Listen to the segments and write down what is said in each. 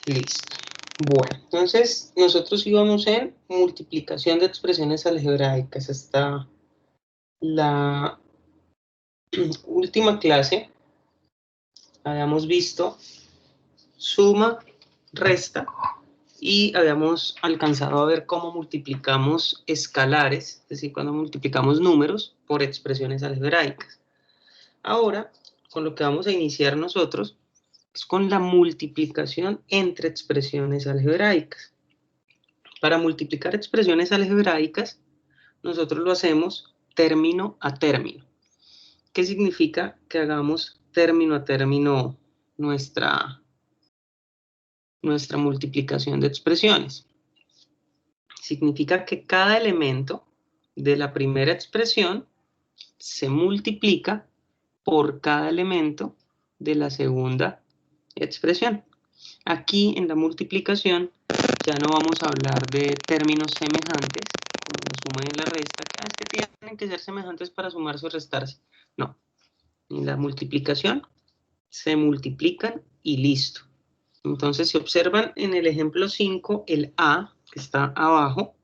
Listo. Bueno, entonces nosotros íbamos en multiplicación de expresiones algebraicas. Hasta la última clase habíamos visto suma, resta, y habíamos alcanzado a ver cómo multiplicamos escalares, es decir, cuando multiplicamos números por expresiones algebraicas. Ahora, con lo que vamos a iniciar nosotros es con la multiplicación entre expresiones algebraicas. Para multiplicar expresiones algebraicas, nosotros lo hacemos término a término. ¿Qué significa que hagamos término a término nuestra multiplicación de expresiones? Significa que cada elemento de la primera expresión se multiplica por cada elemento de la segunda expresión. Aquí en la multiplicación ya no vamos a hablar de términos semejantes, como la suma y la resta, que es que tienen que ser semejantes para sumarse o restarse. No, en la multiplicación se multiplican y listo. Entonces, si observan en el ejemplo 5, el A, que está abajo,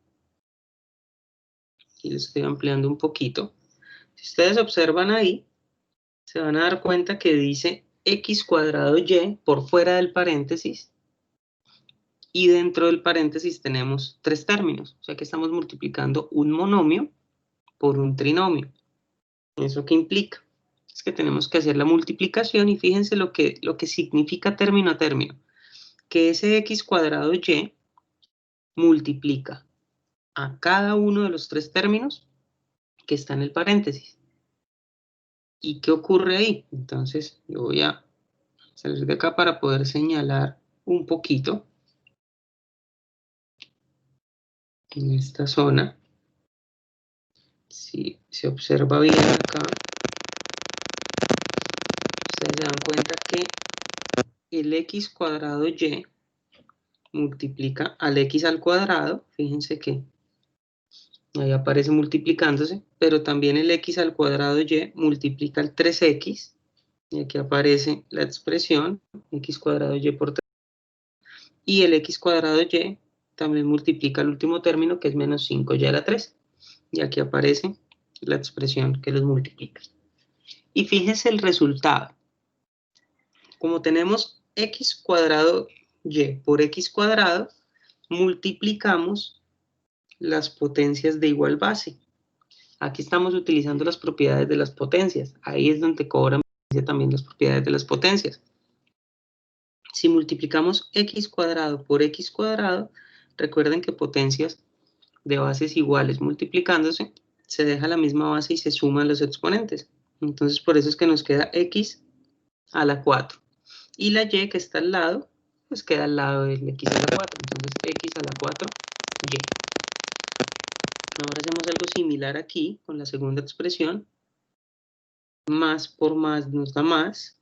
y les estoy ampliando un poquito. Si ustedes observan ahí, se van a dar cuenta que dice x cuadrado y por fuera del paréntesis, y dentro del paréntesis tenemos tres términos, o sea que estamos multiplicando un monomio por un trinomio. ¿Eso qué implica? Es que tenemos que hacer la multiplicación y fíjense lo que significa término a término, que ese x cuadrado y multiplica a cada uno de los tres términos que está en el paréntesis. ¿Y qué ocurre ahí? Entonces yo voy a salir de acá para poder señalar un poquito en esta zona. Si se observa bien acá, ustedes se dan cuenta que el x cuadrado y multiplica al x al cuadrado, fíjense que ahí aparece multiplicándose, pero también el x al cuadrado y multiplica al 3x, y aquí aparece la expresión x cuadrado y por 3, y el x cuadrado y también multiplica el último término, que es menos 5y a la 3, y aquí aparece la expresión que los multiplica. Y fíjense el resultado. Como tenemos x cuadrado y por x cuadrado, multiplicamos las potencias de igual base. Aquí estamos utilizando las propiedades de las potencias. Ahí es donde cobran también las propiedades de las potencias. Si multiplicamos x cuadrado por x cuadrado, recuerden que potencias de bases iguales multiplicándose, se deja la misma base y se suman los exponentes. Entonces, por eso es que nos queda x a la 4. Y la y que está al lado, pues queda al lado del x a la 4. Entonces, x a la 4y. Ahora hacemos algo similar aquí con la segunda expresión. Más por más nos da más.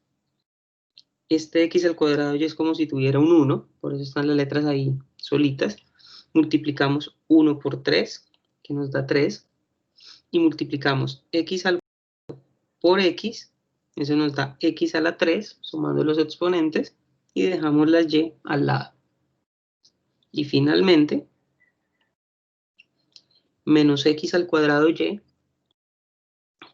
Este x al cuadrado ya es como si tuviera un 1, por eso están las letras ahí solitas. Multiplicamos 1 por 3, que nos da 3. Y multiplicamos x al cuadrado por x, eso nos da x a la 3, sumando los exponentes, y dejamos la y al lado. Y finalmente, menos x al cuadrado y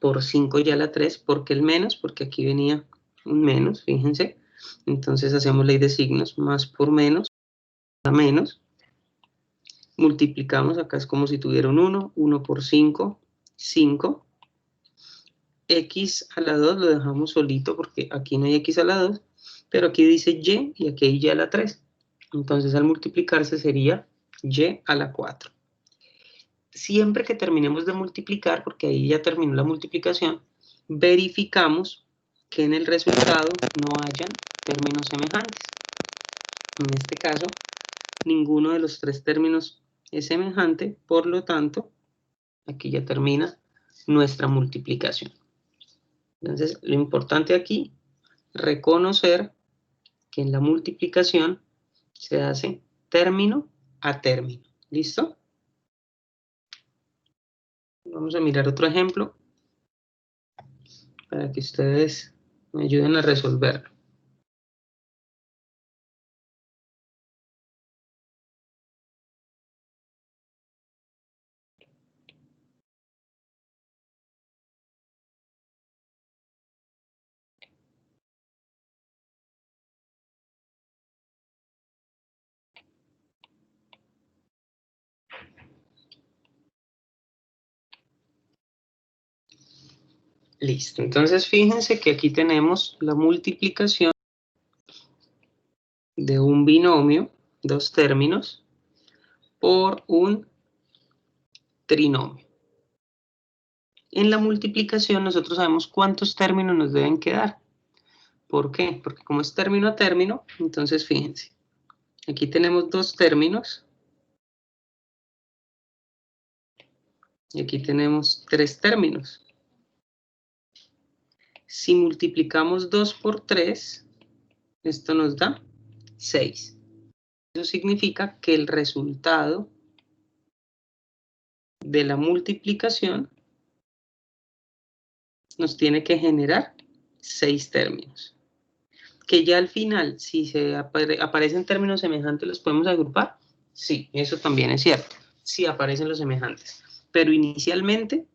por 5y a la 3, ¿por qué el menos? Porque aquí venía un menos, fíjense. Entonces hacemos ley de signos, más por menos, da menos. Multiplicamos, acá es como si tuviera un 1, 1 por 5, 5. X a la 2 lo dejamos solito porque aquí no hay X a la 2, pero aquí dice y aquí hay Y a la 3. Entonces al multiplicarse sería Y a la 4. Siempre que terminemos de multiplicar, porque ahí ya terminó la multiplicación, verificamos que en el resultado no hayan términos semejantes. En este caso, ninguno de los tres términos es semejante, por lo tanto, aquí ya termina nuestra multiplicación. Entonces, lo importante aquí, reconocer que en la multiplicación se hace término a término. ¿Listo? Vamos a mirar otro ejemplo para que ustedes Me ayuden a resolverlo. Listo, entonces fíjense que aquí tenemos la multiplicación de un binomio, dos términos, por un trinomio. En la multiplicación nosotros sabemos cuántos términos nos deben quedar. ¿Por qué? Porque como es término a término, entonces fíjense, aquí tenemos dos términos y aquí tenemos tres términos. Si multiplicamos 2 por 3, esto nos da 6. Eso significa que el resultado de la multiplicación nos tiene que generar 6 términos. Que ya al final, si se aparecen términos semejantes, ¿los podemos agrupar? Sí, eso también es cierto. Sí aparecen los semejantes. Pero inicialmente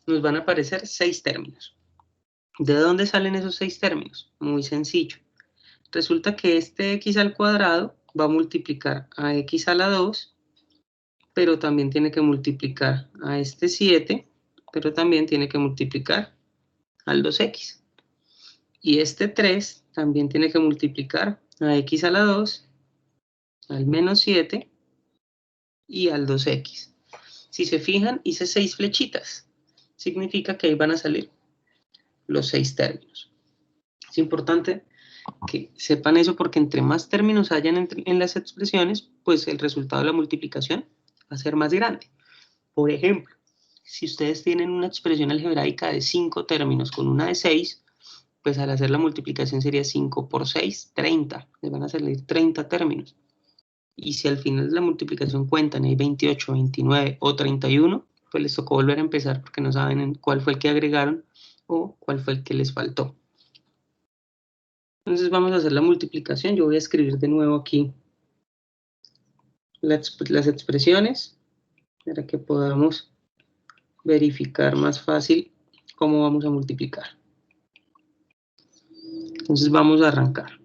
nos van a aparecer 6 términos. ¿De dónde salen esos 6 términos? Muy sencillo. Resulta que este x al cuadrado va a multiplicar a x a la 2, pero también tiene que multiplicar a este 7, pero también tiene que multiplicar al 2x. Y este 3 también tiene que multiplicar a x a la 2, al menos 7 y al 2x. Si se fijan, hice 6 flechitas. Significa que ahí van a salir los 6 términos. Es importante que sepan eso porque entre más términos hayan en las expresiones, pues el resultado de la multiplicación va a ser más grande. Por ejemplo, si ustedes tienen una expresión algebraica de 5 términos con una de 6, pues al hacer la multiplicación sería 5 por 6, 30. Les van a salir 30 términos. Y si al final de la multiplicación cuentan hay 28, 29 o 31, pues les tocó volver a empezar porque no saben cuál fue el que agregaron o cuál fue el que les faltó. Entonces vamos a hacer la multiplicación. Yo voy a escribir de nuevo aquí las expresiones para que podamos verificar más fácil cómo vamos a multiplicar. Entonces vamos a arrancar.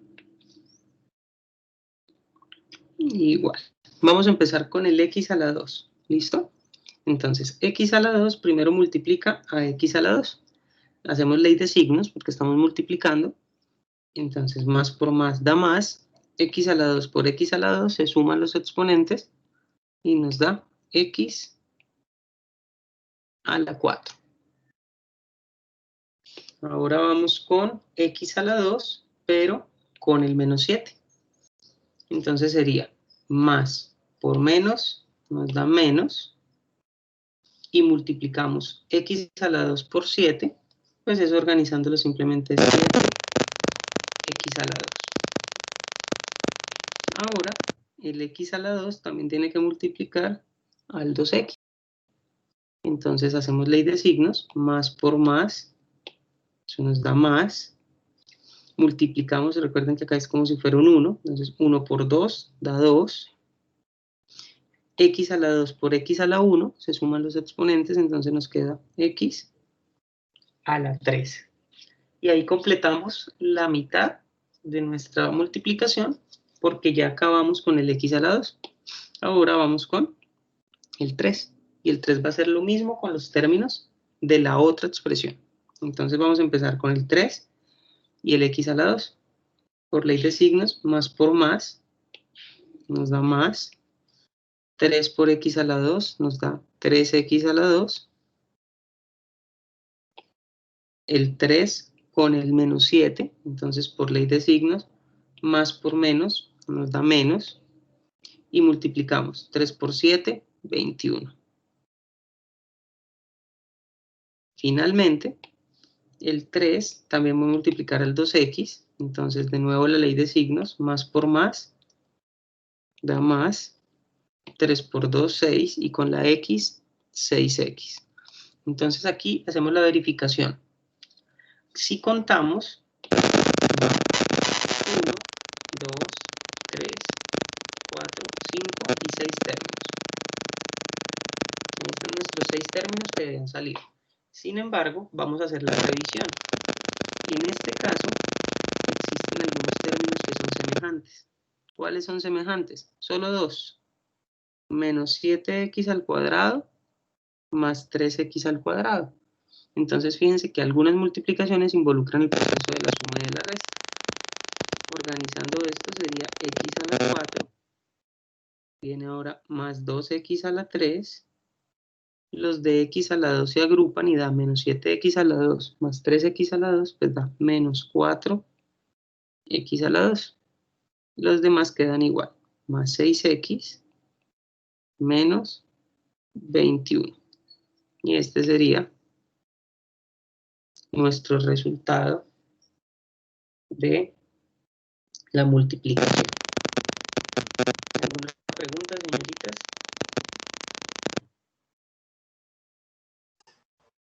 Igual. Vamos a empezar con el x a la 2. ¿Listo? Entonces, x a la 2 primero multiplica a x a la 2. Hacemos ley de signos porque estamos multiplicando. Entonces, más por más da más. X a la 2 por x a la 2 se suman los exponentes y nos da x a la 4. Ahora vamos con x a la 2, pero con el menos 7. Entonces sería más por menos nos da menos. Y multiplicamos x a la 2 por 7, pues eso organizándolo simplemente es 7x a la 2. Ahora, el x a la 2 también tiene que multiplicar al 2x. Entonces hacemos ley de signos, más por más, eso nos da más. Multiplicamos, recuerden que acá es como si fuera un 1, entonces 1 por 2 da 2. X a la 2 por x a la 1, se suman los exponentes, entonces nos queda x a la 3. Y ahí completamos la mitad de nuestra multiplicación porque ya acabamos con el x a la 2. Ahora vamos con el 3. Y el 3 va a ser lo mismo con los términos de la otra expresión. Entonces vamos a empezar con el 3 y el x a la 2. Por ley de signos, más por más, nos da más. 3 por x a la 2 nos da 3x a la 2. El 3 con el menos 7, entonces por ley de signos, más por menos nos da menos. Y multiplicamos 3 por 7, 21. Finalmente, el 3 también voy a multiplicar al 2x, entonces de nuevo la ley de signos, más por más, da más, 3 por 2, 6, y con la x, 6x. Entonces aquí hacemos la verificación. Si contamos, va 1, 2, 3, 4, 5 y 6 términos. Ahí están nuestros 6 términos que deben salir. Sin embargo, vamos a hacer la revisión. En este caso, existen algunos términos que son semejantes. ¿Cuáles son semejantes? Solo dos. Menos 7x al cuadrado más 3x al cuadrado. Entonces, fíjense que algunas multiplicaciones involucran el proceso de la suma y de la resta. Organizando esto sería x a la 4. Viene ahora más 2x a la 3. Los de x a la 2 se agrupan y da menos 7x a la 2 más 3x a la 2, pues da menos 4x a la 2. Los demás quedan igual, más 6x menos 21. Y este sería nuestro resultado de la multiplicación. ¿Alguna pregunta, señoritas?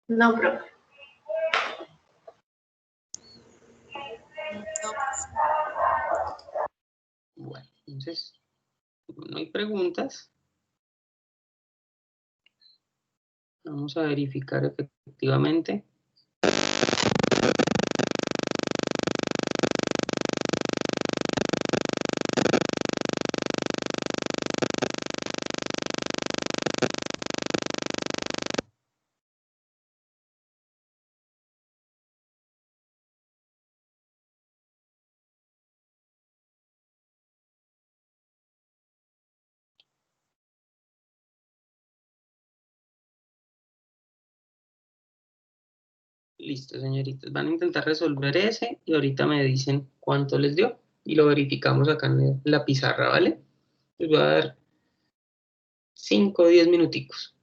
No, profe. Bueno, entonces, no hay preguntas. Vamos a verificar efectivamente. Listo, señoritas. Van a intentar resolver ese y ahorita me dicen cuánto les dio. Y lo verificamos acá en la pizarra, ¿vale? Les voy a dar 5 o 10 minuticos.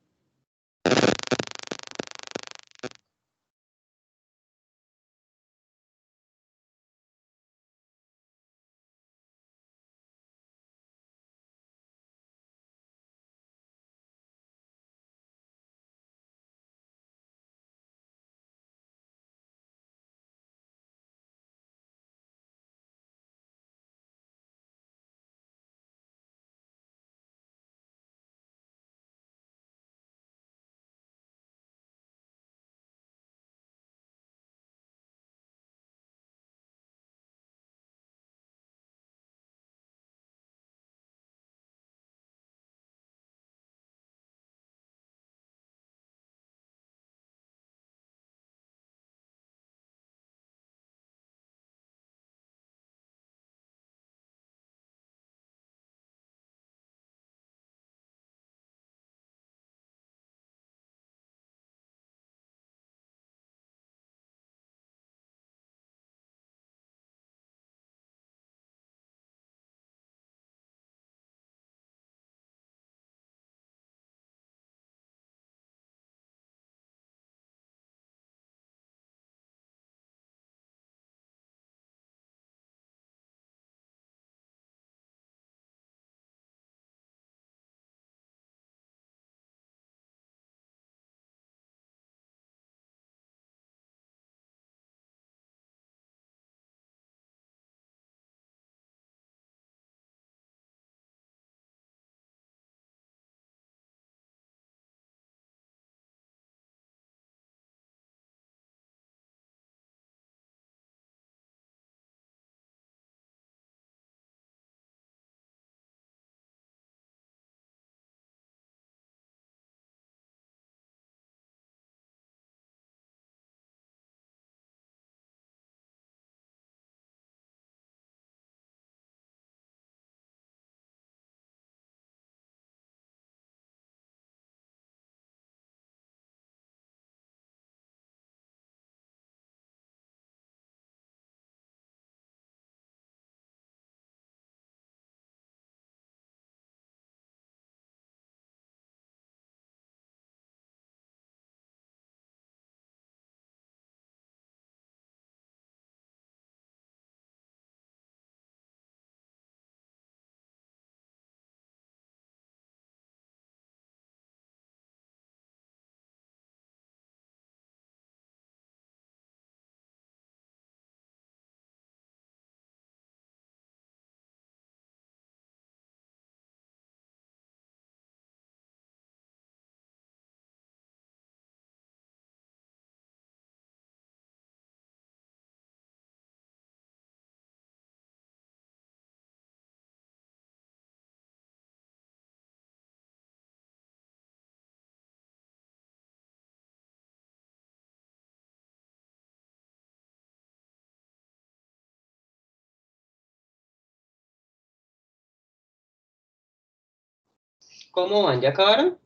¿Cómo van? ¿Ya acabaron?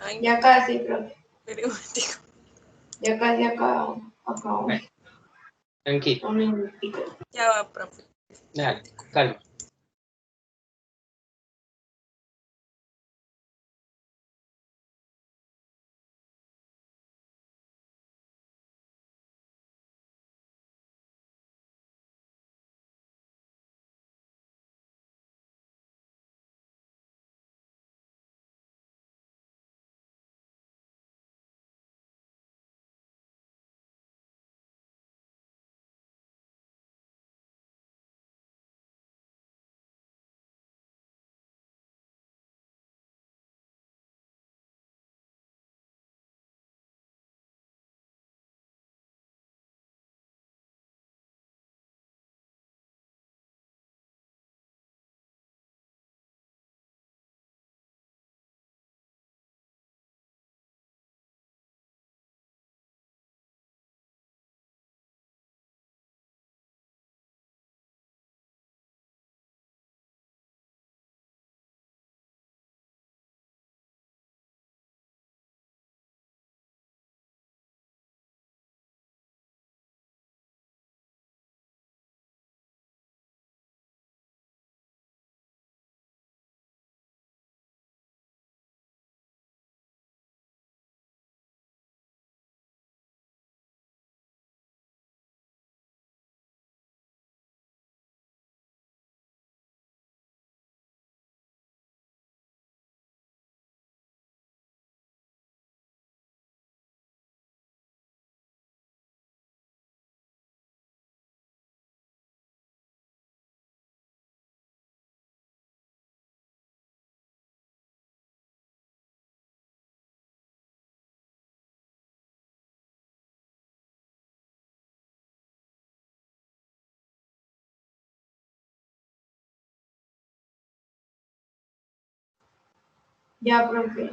Ay, Ya casi, profe. pero un momentico. Ya casi acabo. Bueno, tranquilo. Un minutico. Ya va, profe. Dale, calma. Ya, profe.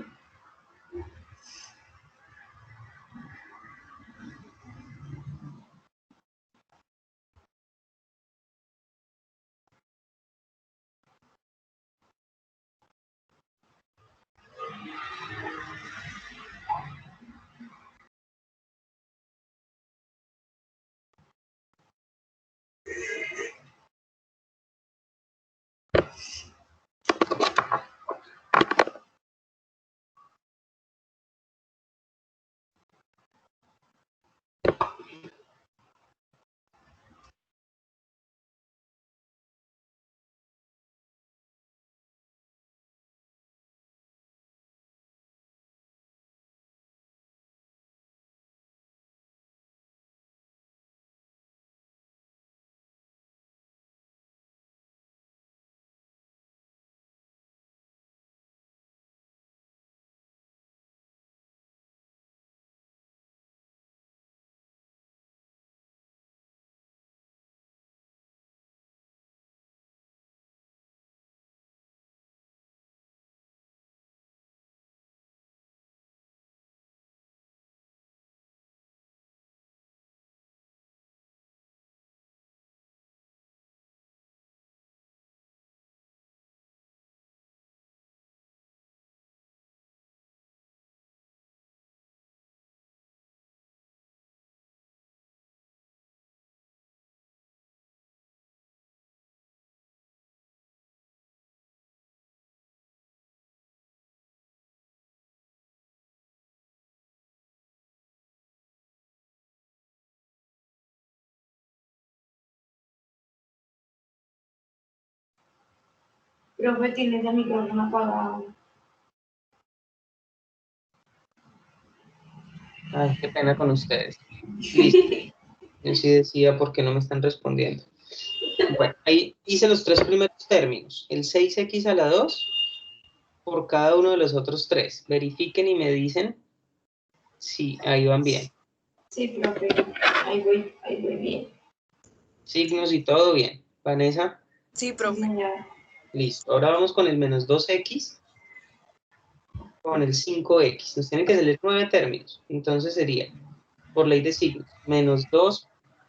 Profe, tienes el micrófono apagado. Ay, qué pena con ustedes. Listo. Yo sí decía por qué no me están respondiendo. Bueno, ahí hice los tres primeros términos. El 6x a la 2 por cada uno de los otros tres. Verifiquen y me dicen si ahí van bien. Sí, profe. Ahí voy bien. Signos y todo bien. Vanessa, Sí, Sí, profe. señor. listo. Ahora vamos con el menos 2x con el 5x. Nos tienen que salir 9 términos. Entonces sería, por ley de signos, menos 2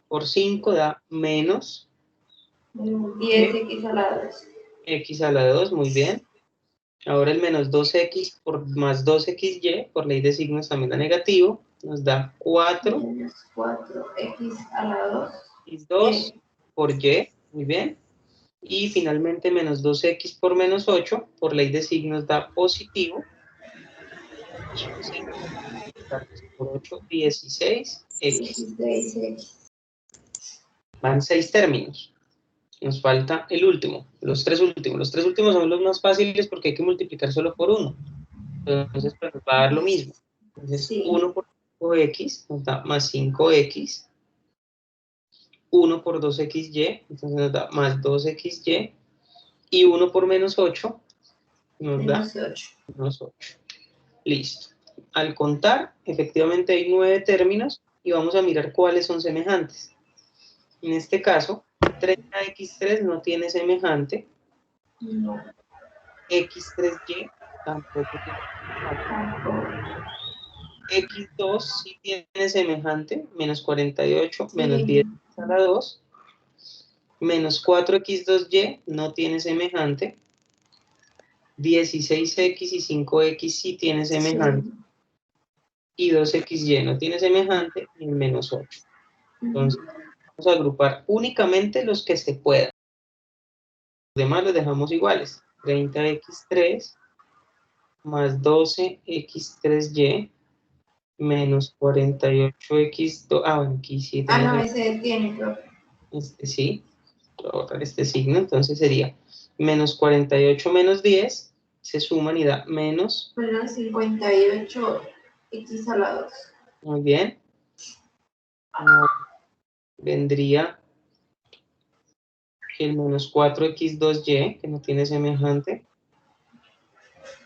por 5 da menos 10x a la 2. x a la 2, muy bien. Ahora el menos 2x por más 2xy, por ley de signos también da negativo, nos da 4. Menos 4x a la 2. x2 por y, muy bien. Y finalmente menos 2x por menos 8, por ley de signos da positivo. Por 8, 16x. 16x. Van 6 términos. Nos falta el último, los tres últimos. Los tres últimos son los más fáciles porque hay que multiplicar solo por 1. Entonces, pues nos va a dar lo mismo. Entonces, Sí. 1 por 5x nos da más 5x. 1 por 2xy, entonces nos da más 2xy. Y 1 por menos 8 nos da Menos 8. menos 8. Listo. Al contar, efectivamente hay 9 términos y vamos a mirar cuáles son semejantes. En este caso, 30x3 no tiene semejante. No. x3y tampoco tiene semejante. x2 sí tiene semejante, menos 48, Sí. menos 10 a la 2. Menos 4x2y no tiene semejante. 16x y 5x sí tiene semejante. Sí. Y 2xy no tiene semejante, y menos 8. Entonces, vamos a agrupar únicamente los que se puedan. Los demás los dejamos iguales. 30x3 más 12x3y menos 48x2. Ah, bueno, aquí sí tiene no, ese tiene, profe. sí. Voy a borrar este signo, entonces sería menos 48 menos 10, se suman y da menos. Menos 58x a la 2. Muy bien. Ahora vendría el menos 4x2y, que no tiene semejante.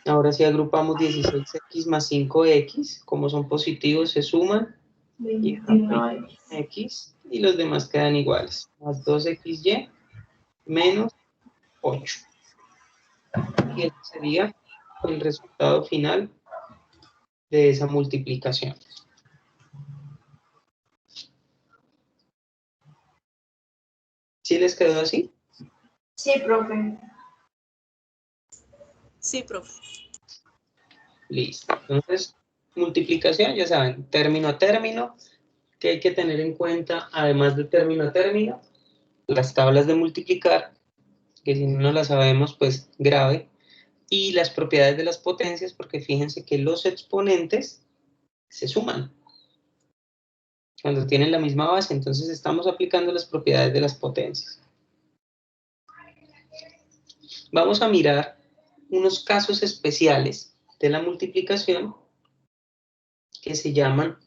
Ahora sí agrupamos 16x más 5x, como son positivos se suman. Y 21x. y los demás quedan iguales. Más 2xy menos 8. Y ese sería el resultado final de esa multiplicación. ¿Sí les quedó así? Sí, profe. Sí, profe. Listo. Entonces, multiplicación, ya saben, término a término, que hay que tener en cuenta, además de término a término, las tablas de multiplicar, que si no las sabemos, pues grave, y las propiedades de las potencias, porque fíjense que los exponentes se suman cuando tienen la misma base, entonces estamos aplicando las propiedades de las potencias. Vamos a mirar unos casos especiales de la multiplicación que se llaman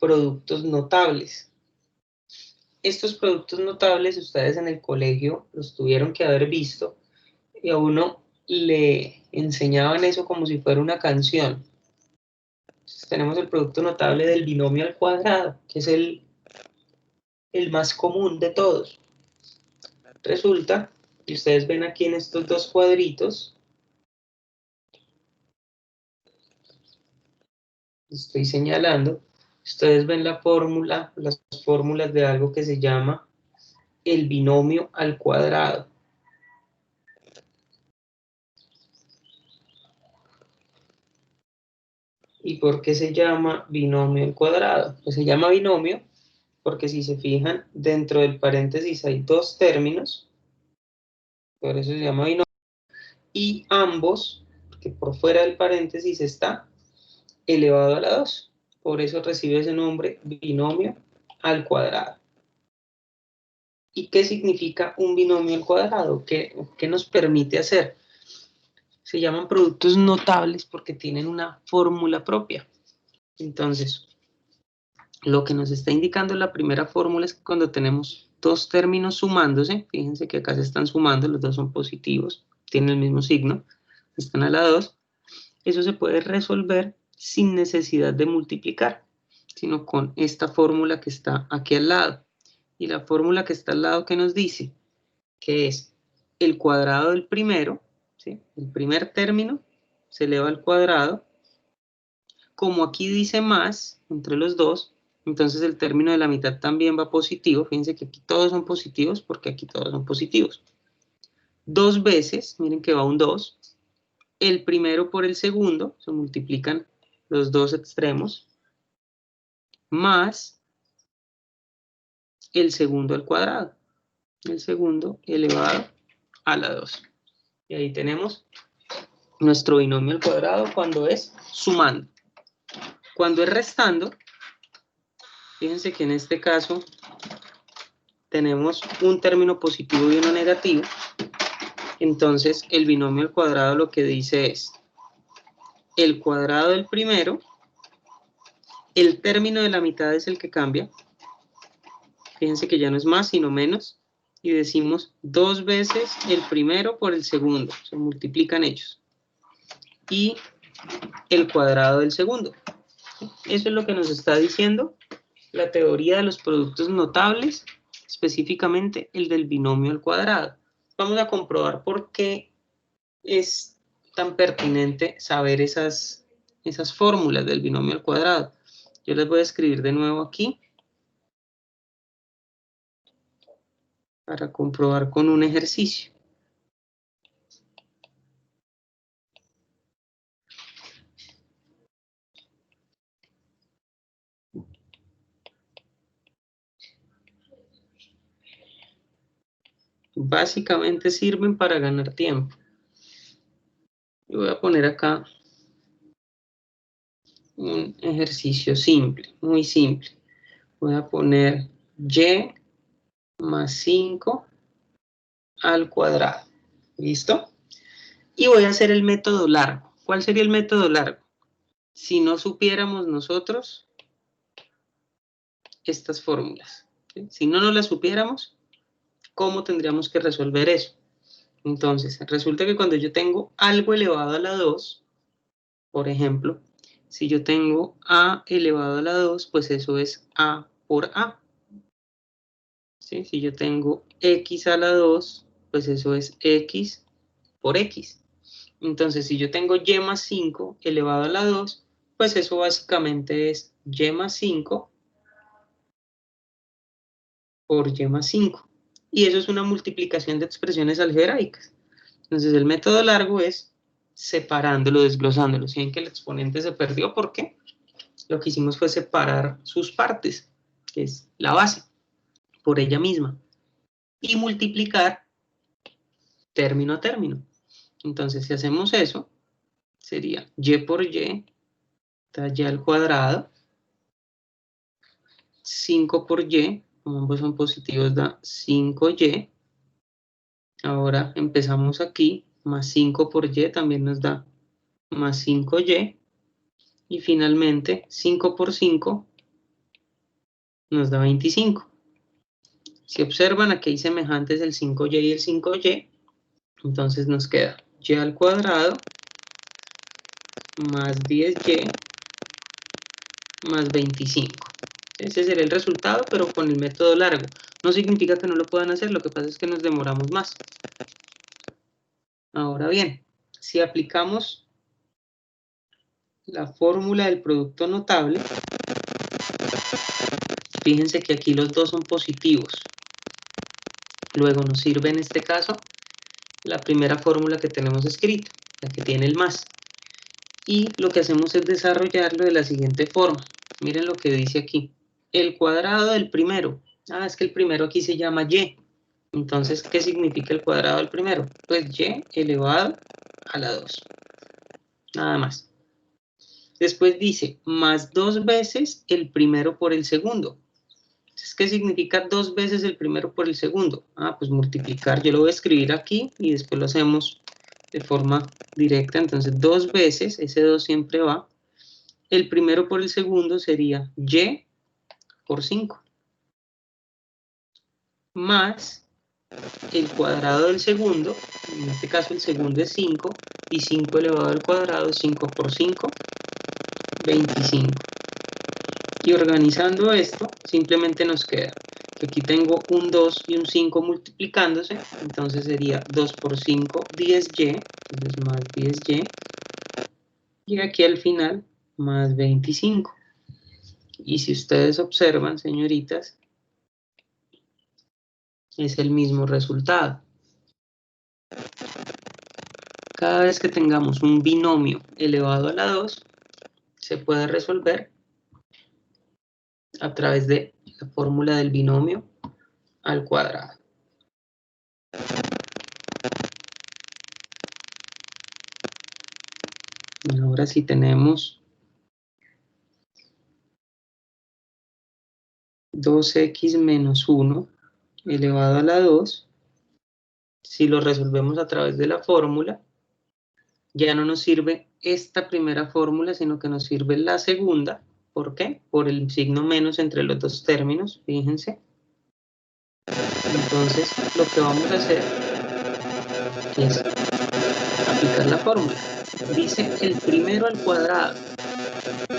productos notables. Estos productos notables ustedes en el colegio los tuvieron que haber visto y a uno le enseñaban eso como si fuera una canción. Entonces, tenemos el producto notable del binomio al cuadrado, que es el más común de todos. Resulta que ustedes ven aquí en estos dos cuadritos, estoy señalando, ustedes ven la fórmula, las fórmulas de algo que se llama el binomio al cuadrado. ¿Y por qué se llama binomio al cuadrado? Pues se llama binomio porque si se fijan, dentro del paréntesis hay dos términos, por eso se llama binomio, y ambos, que por fuera del paréntesis está elevado a la 2, por eso recibe ese nombre binomio al cuadrado. ¿Y qué significa un binomio al cuadrado? ¿Qué nos permite hacer? Se llaman productos notables porque tienen una fórmula propia. Entonces, lo que nos está indicando la primera fórmula es que cuando tenemos dos términos sumándose, fíjense que acá se están sumando, los dos son positivos, tienen el mismo signo, están a la 2, eso se puede resolver sin necesidad de multiplicar, sino con esta fórmula que está aquí al lado. Y la fórmula que está al lado que nos dice que es el cuadrado del primero, ¿sí? El primer término se eleva al cuadrado. Como aquí dice más entre los dos, entonces el término de la mitad también va positivo. Fíjense que aquí todos son positivos porque aquí todos son positivos. 2 veces, miren que va un 2, el primero por el segundo, se multiplican los dos extremos, más el segundo al cuadrado, el segundo elevado a la 2. Y ahí tenemos nuestro binomio al cuadrado cuando es sumando. Cuando es restando, fíjense que en este caso tenemos un término positivo y uno negativo. Entonces el binomio al cuadrado lo que dice es el cuadrado del primero, el término de la mitad es el que cambia. Fíjense que ya no es más sino menos. Y decimos 2 veces el primero por el segundo. Se multiplican ellos. Y el cuadrado del segundo. Eso es lo que nos está diciendo la teoría de los productos notables, específicamente el del binomio al cuadrado. Vamos a comprobar por qué es tan pertinente saber esas fórmulas del binomio al cuadrado. Yo les voy a escribir de nuevo aquí para comprobar con un ejercicio. Básicamente sirven para ganar tiempo. Yo voy a poner acá un ejercicio simple, muy simple. Voy a poner y más 5 al cuadrado. ¿Listo? Y voy a hacer el método largo. ¿Cuál sería el método largo? Si no supiéramos nosotros estas fórmulas. ¿Sí? Si no nos las supiéramos, ¿cómo tendríamos que resolver eso? Entonces, resulta que cuando yo tengo algo elevado a la 2, por ejemplo, si yo tengo a elevado a la 2, pues eso es a por a. ¿Sí? Si yo tengo x a la 2, pues eso es x por x. Entonces, si yo tengo y más 5 elevado a la 2, pues eso básicamente es y más 5 por y más 5. Y eso es una multiplicación de expresiones algebraicas. Entonces, el método largo es separándolo, desglosándolo. Si ven que el exponente se perdió, ¿por qué? Lo que hicimos fue separar sus partes, que es la base, por ella misma. Y multiplicar término a término. Entonces, si hacemos eso, sería y por y, está y al cuadrado, 5 por y, como ambos son positivos, da 5y. Ahora empezamos aquí, más 5 por y también nos da más 5y. Y finalmente, 5 por 5 nos da 25. Si observan, aquí hay semejantes el 5y y el 5y. Entonces nos queda y al cuadrado más 10y más 25. Ese sería el resultado, pero con el método largo. No significa que no lo puedan hacer, lo que pasa es que nos demoramos más. Ahora bien, si aplicamos la fórmula del producto notable, fíjense que aquí los dos son positivos. Luego nos sirve en este caso la primera fórmula que tenemos escrita, la que tiene el más. Y lo que hacemos es desarrollarlo de la siguiente forma. Miren lo que dice aquí. El cuadrado del primero. Ah, es que el primero aquí se llama y. Entonces, ¿qué significa el cuadrado del primero? Pues y elevado a la 2. Nada más. Después dice, más 2 veces el primero por el segundo. Entonces, ¿qué significa 2 veces el primero por el segundo? Ah, pues multiplicar. Yo lo voy a escribir aquí y después lo hacemos de forma directa. Entonces, 2 veces, ese 2 siempre va. El primero por el segundo sería y por 5. Más el cuadrado del segundo, en este caso el segundo es 5, y 5 elevado al cuadrado es 5 por 5, 25. Y organizando esto, simplemente nos queda que aquí tengo un 2 y un 5 multiplicándose, entonces sería 2 por 5, 10y, entonces más 10y, y aquí al final más 25. Y si ustedes observan, señoritas, es el mismo resultado. Cada vez que tengamos un binomio elevado a la 2, se puede resolver a través de la fórmula del binomio al cuadrado. Ahora sí tenemos 2x menos 1 elevado a la 2. Si lo resolvemos a través de la fórmula, ya no nos sirve esta primera fórmula, sino que nos sirve la segunda. ¿Por qué? Por el signo menos entre los dos términos, fíjense. Entonces, lo que vamos a hacer es aplicar la fórmula. Dice el primero al cuadrado,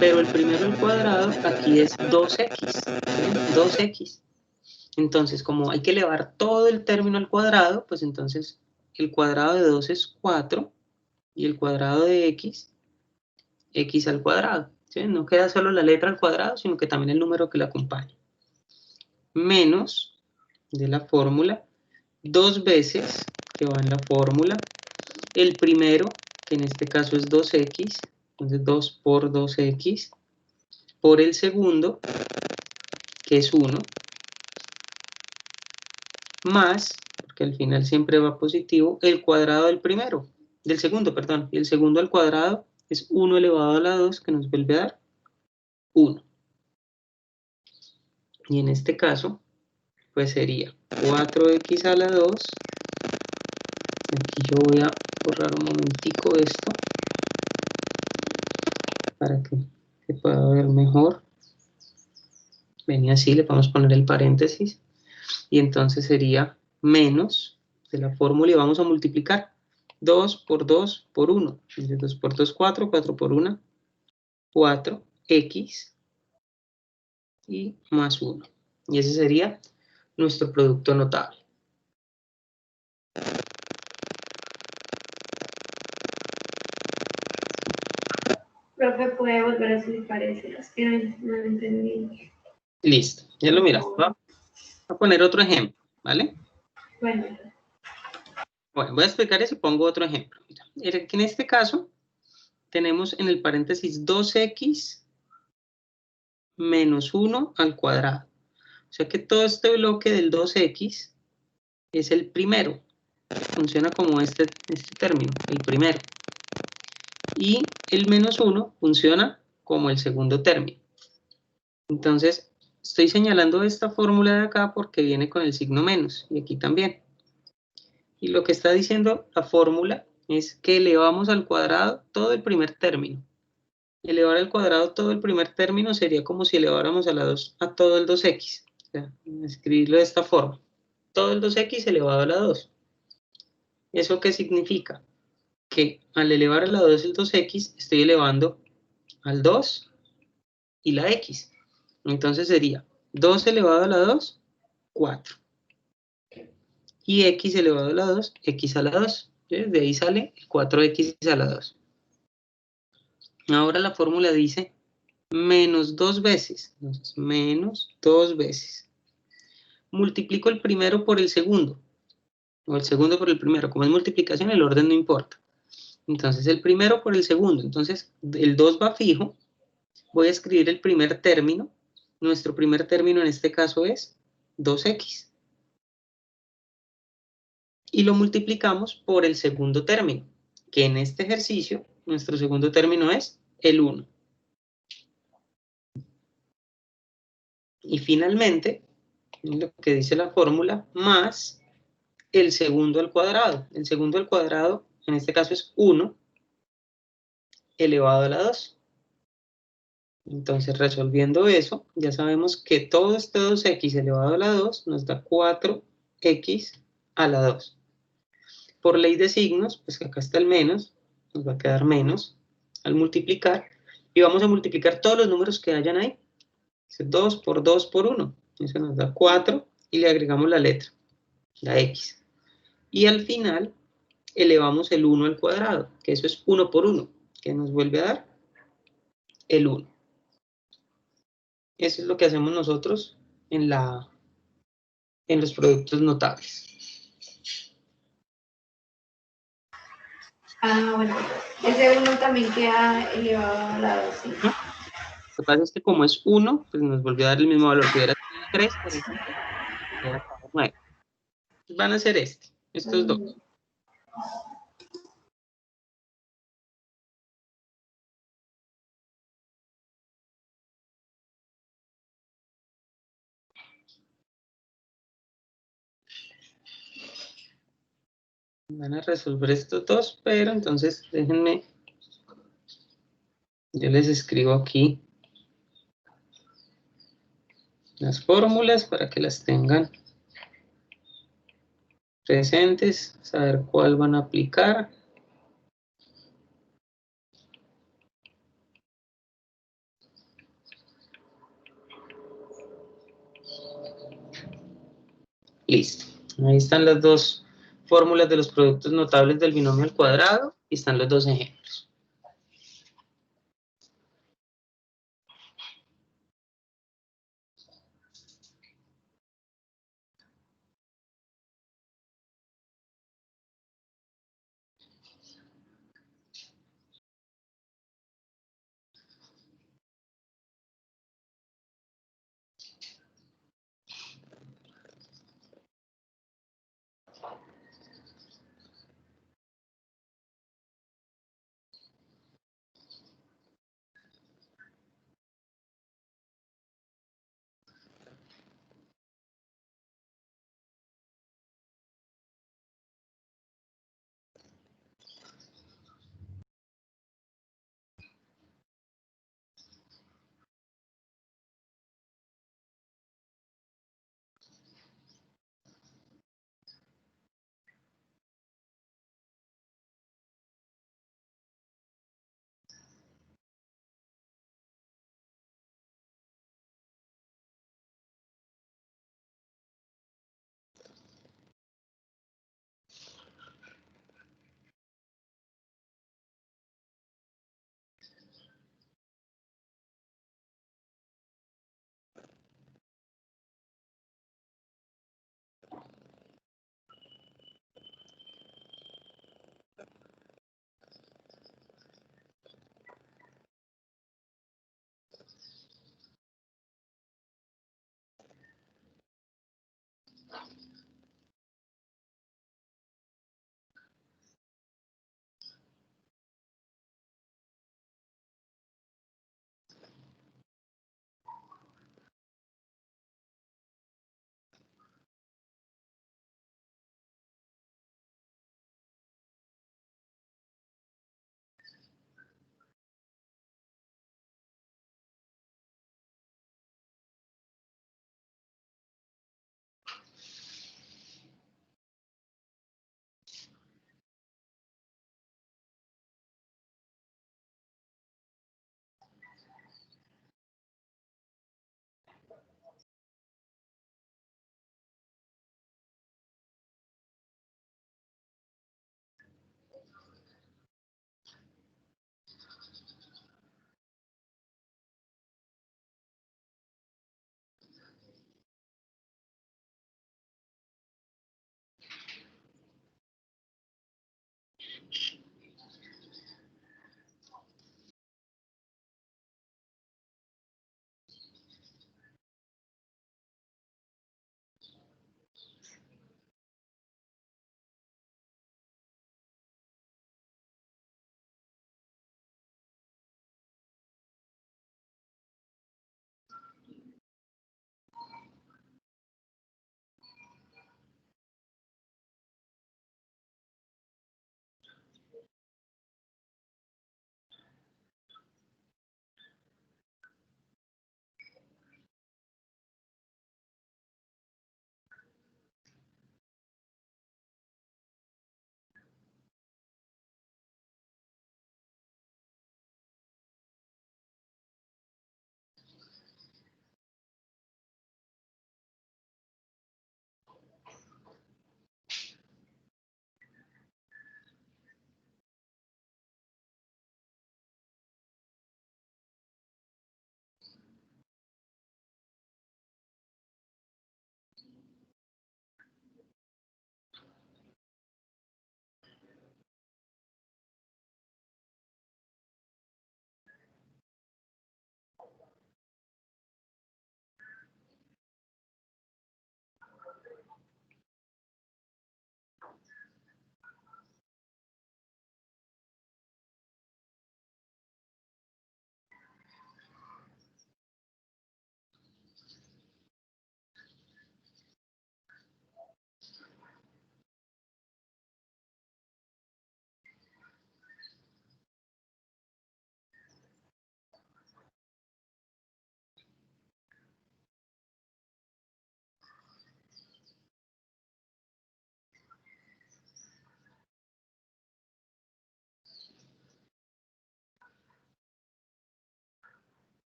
pero el primero al cuadrado aquí es 2x, ¿sí? 2x. Entonces, como hay que elevar todo el término al cuadrado, pues entonces el cuadrado de 2 es 4 y el cuadrado de x, x al cuadrado. ¿Sí? No queda solo la letra al cuadrado, sino que también el número que la acompaña. Menos de la fórmula, 2 veces que va en la fórmula, el primero, que en este caso es 2x, entonces 2 por 2x, por el segundo, que es 1, más, porque al final siempre va positivo, el cuadrado del primero, del segundo, perdón, y el segundo al cuadrado es 1 elevado a la 2, que nos vuelve a dar 1. Y en este caso, pues sería 4x a la 2. Aquí yo voy a borrar un momentico esto, para que se pueda ver mejor. Venía así, le vamos a poner el paréntesis, y entonces sería menos de la fórmula, y vamos a multiplicar 2 por 2 por 1, entonces 2 por 2, 4, 4 por 1, 4x, y más 1, y ese sería nuestro producto notable. Profe, ¿puede volver a explicar ese? Es que no lo entendí. Listo, ya lo miras. Voy a poner otro ejemplo, ¿vale? Bueno, Bueno, voy a explicar eso y pongo otro ejemplo. Mira, en este caso, tenemos en el paréntesis 2x menos 1 al cuadrado. O sea que todo este bloque del 2x es el primero. Funciona como este término, el primero. Y el menos 1 funciona como el segundo término. Entonces, estoy señalando esta fórmula de acá porque viene con el signo menos, y aquí también. Y lo que está diciendo la fórmula es que elevamos al cuadrado todo el primer término. Elevar al cuadrado todo el primer término sería como si eleváramos a la 2 a todo el 2x. O sea, escribirlo de esta forma. Todo el 2x elevado a la 2. ¿Eso qué significa? Que al elevar a la 2 el 2x, estoy elevando al 2 y la x. Entonces sería 2 elevado a la 2, 4. Y x elevado a la 2, x a la 2. Entonces, de ahí sale 4x a la 2. Ahora la fórmula dice menos 2 veces. Entonces, menos 2 veces. Multiplico el primero por el segundo. O el segundo por el primero. Como es multiplicación, el orden no importa. Entonces, el primero por el segundo. Entonces, el 2 va fijo. Voy a escribir el primer término. Nuestro primer término en este caso es 2x. Y lo multiplicamos por el segundo término, que en este ejercicio, nuestro segundo término es el 1. Y finalmente, lo que dice la fórmula, más el segundo al cuadrado. El segundo al cuadrado, en este caso es 1 elevado a la 2. Entonces, resolviendo eso, ya sabemos que todo este 2x elevado a la 2 nos da 4x a la 2. Por ley de signos, pues acá está el menos, nos va a quedar menos al multiplicar, y vamos a multiplicar todos los números que hayan ahí. 2 por 2 por 1, eso nos da 4, y le agregamos la letra, la x. Y al final, elevamos el 1 al cuadrado, que eso es 1 por 1, que nos vuelve a dar el 1. Eso es lo que hacemos nosotros en los productos notables. Ah, bueno. Ese 1 también queda elevado a la 2, ¿sí? Lo que pasa es que como es 1, pues nos volvió a dar el mismo valor. Si hubiera sido 3, por ejemplo, hubiera estado 9. Van a ser estos dos. Van a resolver estos dos, pero entonces déjenme, yo les escribo aquí las fórmulas para que las tengan presentes, saber cuál van a aplicar. Listo. Ahí están las dos fórmulas de los productos notables del binomio al cuadrado y están los dos ejemplos.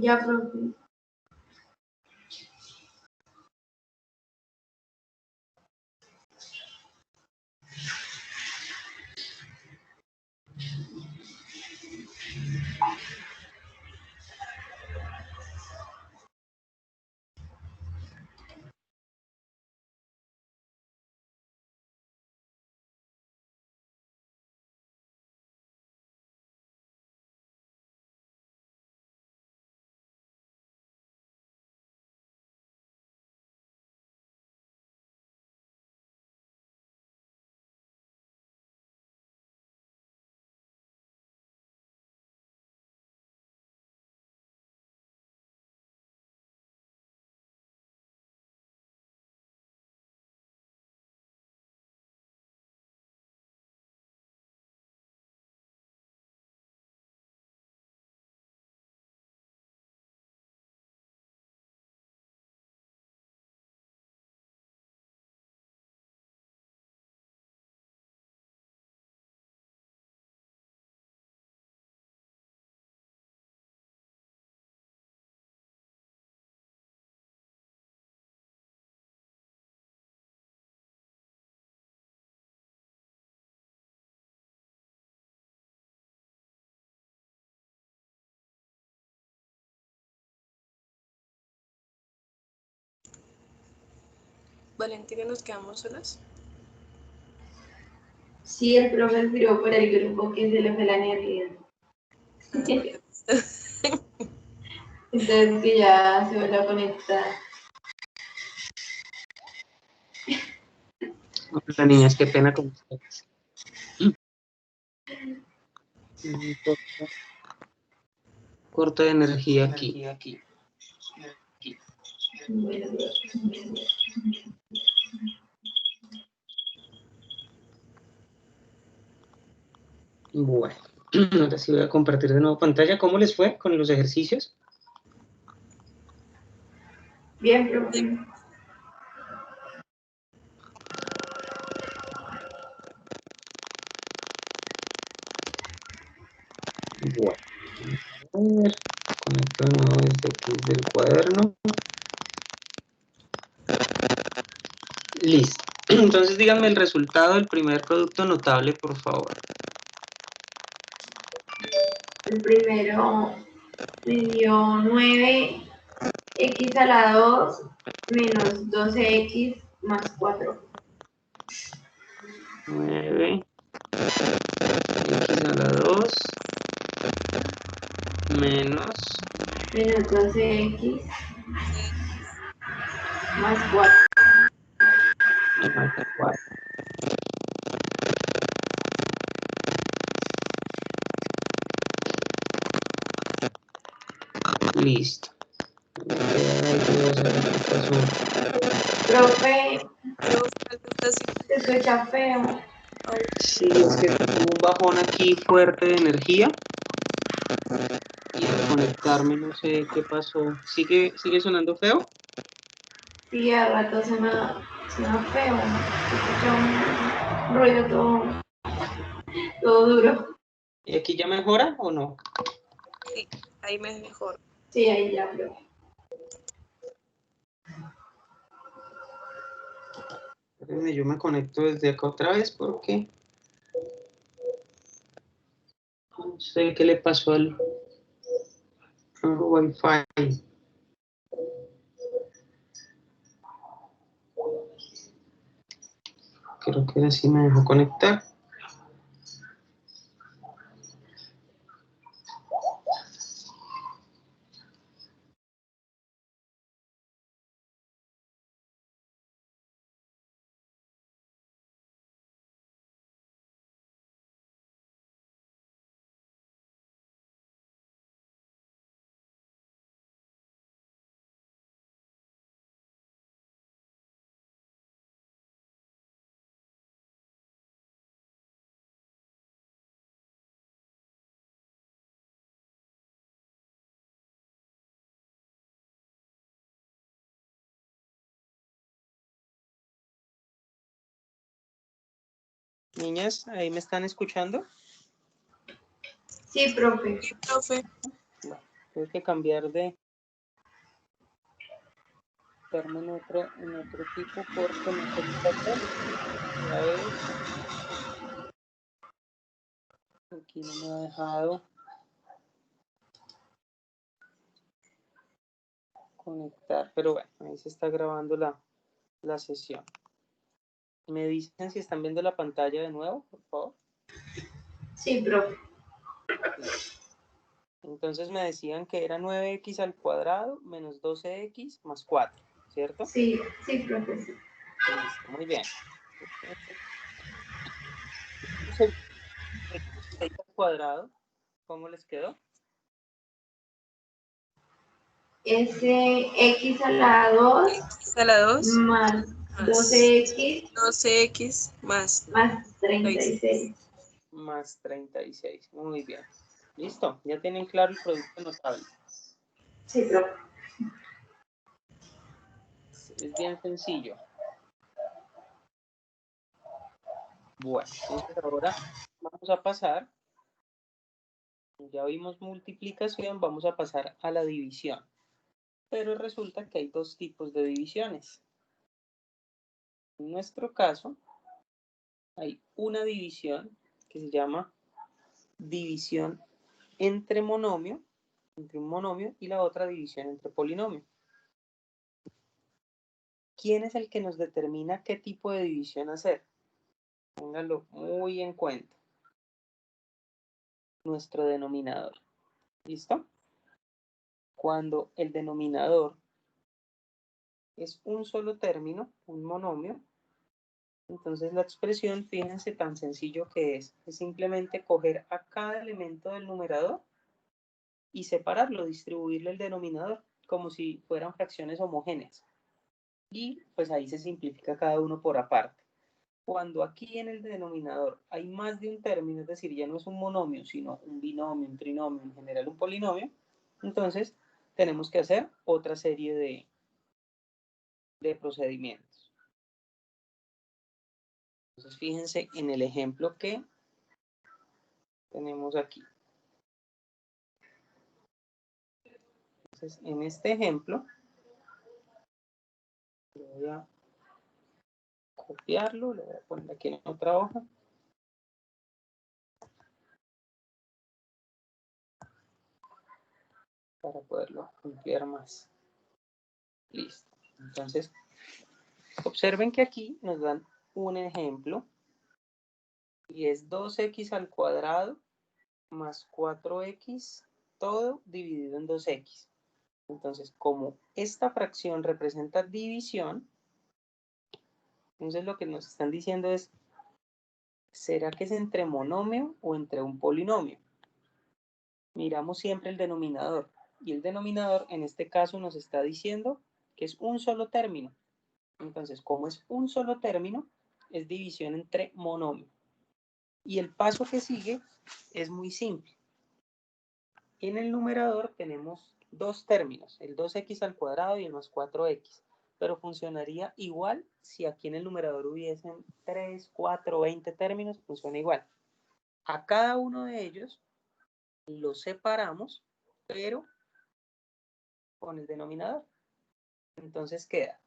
Ya, profe. Valentina, ¿nos quedamos solas? Sí, el profe escribió por el grupo que se le fue la energía. Entonces que ya se vuelve a conectar. Hola, niñas, qué pena con ustedes. Un corto de energía aquí. Bueno, ahora sí voy a compartir de nuevo pantalla. ¿Cómo les fue con los ejercicios? Bien, profe. Bueno, a ver, conecto de nuevo desde el cuaderno. Listo. Entonces díganme el resultado del primer producto notable, por favor. El primero me dio 9x a la 2 menos 12x más 4. 9 x a la 2 menos Menos 12x más 4. 4. Listo. Profe, Pero está así. se escucha feo. Sí, es que tuve un bajón aquí fuerte de energía y al conectarme no sé qué pasó. ¿Sigue sonando feo? Sí, a rato suena feo. Se escucha un ruido todo duro. ¿Y aquí ya mejora o no? Sí, ahí me es mejor. Sí, ahí ya, profe. Espérenme, yo me conecto desde acá otra vez porque no sé qué le pasó al Wi-Fi. Creo que ahora sí me dejó conectar. Niñas, ¿ahí me están escuchando? Sí, profe. Sí, profe. Tengo que cambiar de término en otro tipo porque no sé qué hacer. Ya ves. Aquí no me ha dejado conectar, pero bueno, ahí se está grabando la sesión. ¿Me dicen si están viendo la pantalla de nuevo, por favor? Sí, profe. Entonces me decían que era 9x al cuadrado menos 12x más 4, ¿cierto? Sí, sí, profe. Sí. Listo, muy bien. 6 al cuadrado, ¿cómo les quedó? X a la 2 X a la 2 más más 12X 12X más más 36. Más 36, muy bien. Listo, ya tienen claro el producto notable. Sí, profe. Es bien sencillo. Bueno, entonces ahora vamos a pasar, ya vimos multiplicación, vamos a pasar a la división. Pero resulta que hay dos tipos de divisiones. En nuestro caso, hay una división que se llama división entre monomio, entre un monomio, y la otra división entre polinomio. ¿Quién es el que nos determina qué tipo de división hacer? Pónganlo muy en cuenta. Nuestro denominador. ¿Listo? Cuando el denominador es un solo término, un monomio, entonces la expresión, fíjense tan sencillo que es simplemente coger a cada elemento del numerador y separarlo, distribuirle el denominador, como si fueran fracciones homogéneas. Y pues ahí se simplifica cada uno por aparte. Cuando aquí en el denominador hay más de un término, es decir, ya no es un monomio, sino un binomio, un trinomio, en general un polinomio, entonces tenemos que hacer otra serie de procedimientos. Entonces fíjense en el ejemplo que tenemos aquí. Entonces en este ejemplo, voy a copiarlo, lo voy a poner aquí en otra hoja. Para poderlo ampliar más. Listo. Entonces, observen que aquí nos dan un ejemplo y es 2x al cuadrado más 4x todo dividido en 2x. Entonces, como esta fracción representa división, entonces lo que nos están diciendo es, ¿será que es entre monomio o entre un polinomio? Miramos siempre el denominador y el denominador en este caso nos está diciendo que es un solo término. Entonces, como es un solo término, es división entre monomio. Y el paso que sigue es muy simple. En el numerador tenemos dos términos, el 2x al cuadrado y el más 4x. Pero funcionaría igual si aquí en el numerador hubiesen 3, 4, 20 términos, funciona igual. A cada uno de ellos los separamos, pero con el denominador. Entonces queda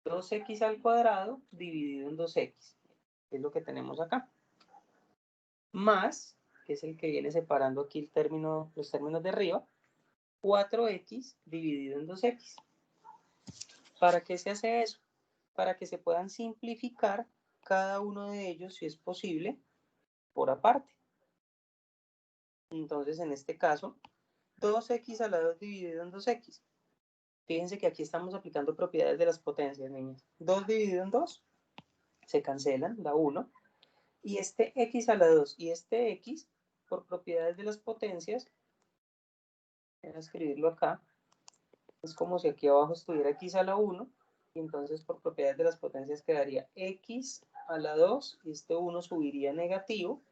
2x al cuadrado dividido en 2x. Es lo que tenemos acá. Más, que es el que viene separando aquí el término, los términos de arriba, 4x dividido en 2x. ¿Para qué se hace eso? Para que se puedan simplificar cada uno de ellos, si es posible, por aparte. Entonces, en este caso, 2x a la 2 dividido en 2x. Fíjense que aquí estamos aplicando propiedades de las potencias, niñas. 2 dividido en 2, se cancelan, da 1. Y este x a la 2 y este x, por propiedades de las potencias, voy a escribirlo acá, es como si aquí abajo estuviera x a la 1, y entonces por propiedades de las potencias quedaría x a la 2, y este 1 subiría negativo,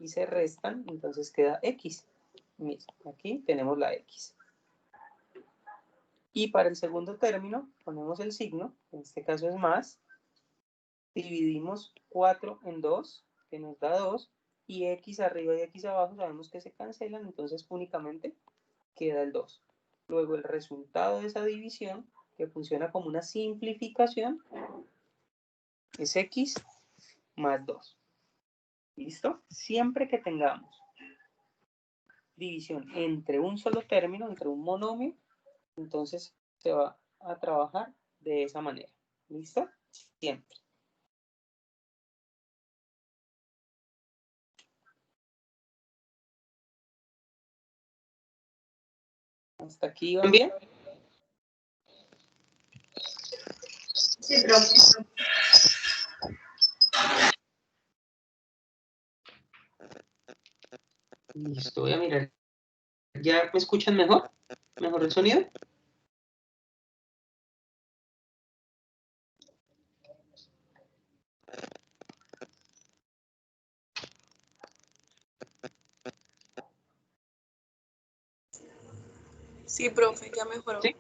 y se restan, entonces queda x. Miren, aquí tenemos la x. Y para el segundo término, ponemos el signo, en este caso es más, dividimos 4 en 2, que nos da 2, y x arriba y x abajo sabemos que se cancelan, entonces únicamente queda el 2. Luego el resultado de esa división, que funciona como una simplificación, es x más 2. ¿Listo? Siempre que tengamos división entre un solo término, entre un monomio, entonces se va a trabajar de esa manera. ¿Listo? Siempre. ¿Hasta aquí van bien? Sí, profe. Listo, voy a mirar. ¿Ya me escuchan mejor? ¿Mejor el sonido? Sí, profe, ya mejoró. ¿Sí?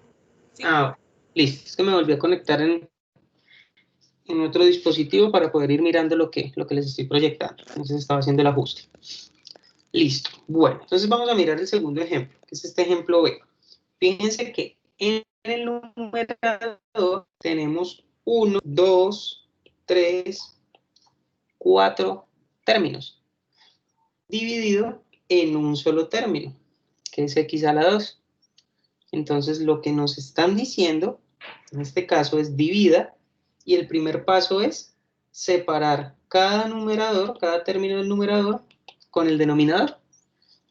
Sí. Ah, listo. Es que me volví a conectar en otro dispositivo para poder ir mirando lo que les estoy proyectando. Entonces estaba haciendo el ajuste. Listo. Bueno, entonces vamos a mirar el segundo ejemplo, que es este ejemplo B. Fíjense que en el numerador tenemos 1, 2, 3, 4 términos, dividido en un solo término, que es x a la 2. Entonces lo que nos están diciendo, en este caso, es divida, y el primer paso es separar cada numerador, cada término del numerador, con el denominador.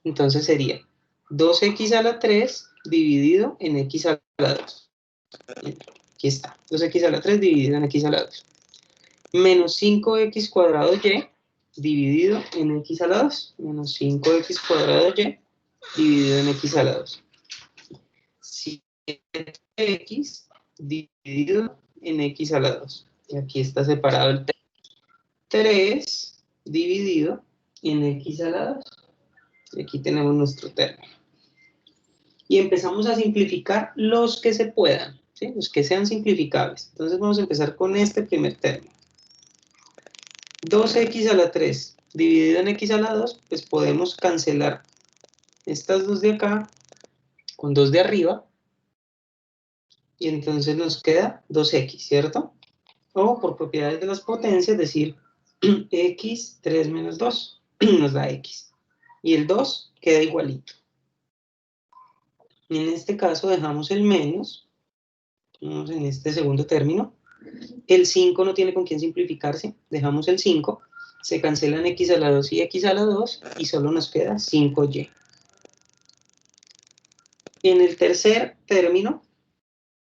Entonces sería 2x a la 3 dividido en x a la 2. Aquí está, 2x a la 3 dividido en x a la 2. Menos 5x cuadrado y dividido en x a la 2. Menos 5x cuadrado y dividido en x a la 2. 7x dividido en x a la 2. Y aquí está separado el 3 dividido en x a la 2. Y aquí tenemos nuestro término. Y empezamos a simplificar los que se puedan, ¿sí? Los que sean simplificables. Entonces vamos a empezar con este primer término. 2x a la 3 dividido en x a la 2, pues podemos cancelar estas dos de acá con dos de arriba. Y entonces nos queda 2x, ¿cierto? O por propiedades de las potencias, decir x, 3 menos 2, nos da x. Y el 2 queda igualito. Y en este caso dejamos el menos, vamos en este segundo término. El 5 no tiene con quién simplificarse, dejamos el 5, se cancelan x a la 2 y x a la 2, y solo nos queda 5y. En el tercer término,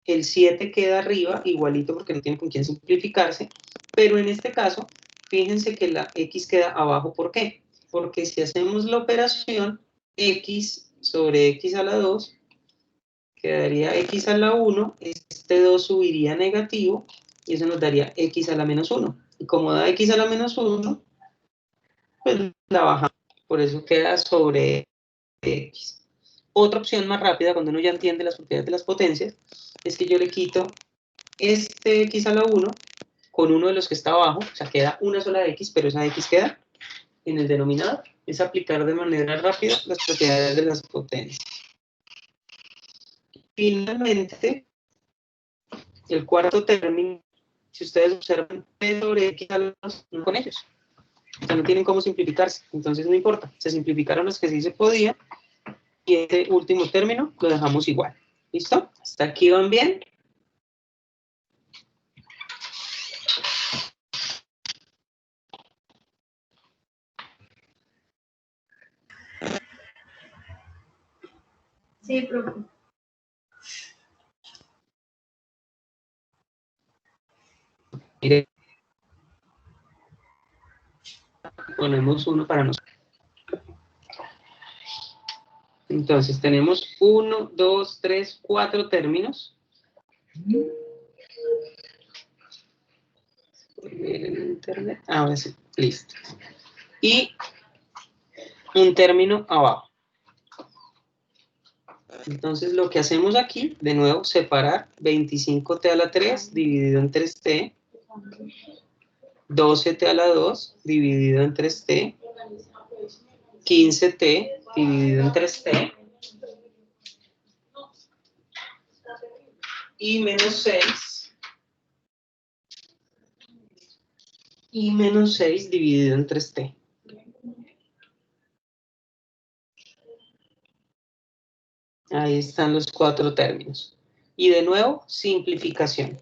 el 7 queda arriba, igualito porque no tiene con quién simplificarse, pero en este caso, fíjense que la x queda abajo. ¿Por qué? Porque si hacemos la operación, x sobre x a la 2, quedaría x a la 1, este 2 subiría a negativo, y eso nos daría x a la menos 1. Y como da x a la menos 1, pues la bajamos. Por eso queda sobre x. Otra opción más rápida, cuando uno ya entiende las propiedades de las potencias, es que yo le quito este x a la 1 con uno de los que está abajo, o sea, queda una sola x, pero esa x queda en el denominador. Es aplicar de manera rápida las propiedades de las potencias. Finalmente, el cuarto término, si ustedes observan, p sobre x a la 2, no con ellos. O sea, no tienen cómo simplificarse, entonces no importa. Se simplificaron los que sí se podía, y este último término lo dejamos igual. ¿Listo? ¿Hasta aquí van bien? Sí, profe. Mire, ponemos uno para nosotros. Entonces tenemos 1, 2, 3, 4 términos. En internet. Ahora sí, listo. Y un término abajo. Entonces lo que hacemos aquí, de nuevo, separar 25t a la 3 dividido en 3t, 12t a la 2 dividido en 3t, 15t dividido en 3t, y menos 6. Y menos 6 dividido en 3t. Ahí están los 4 términos. Y de nuevo, simplificación.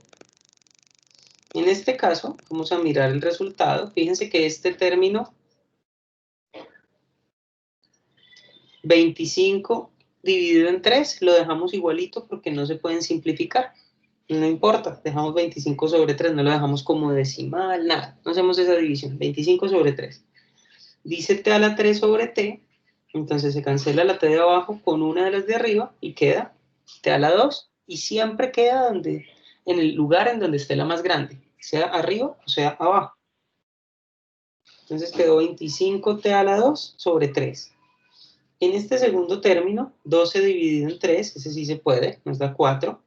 En este caso, vamos a mirar el resultado. Fíjense que este término 25 dividido en 3 lo dejamos igualito porque no se pueden simplificar. No importa, dejamos 25 sobre 3, no lo dejamos como decimal, nada. No hacemos esa división, 25 sobre 3. Dice t a la 3 sobre t, entonces se cancela la t de abajo con una de las de arriba y queda t a la 2. Y siempre queda en el lugar en donde esté la más grande, sea arriba o sea abajo. Entonces quedó 25t a la 2 sobre 3. En este segundo término, 12 dividido en 3, ese sí se puede, nos da 4.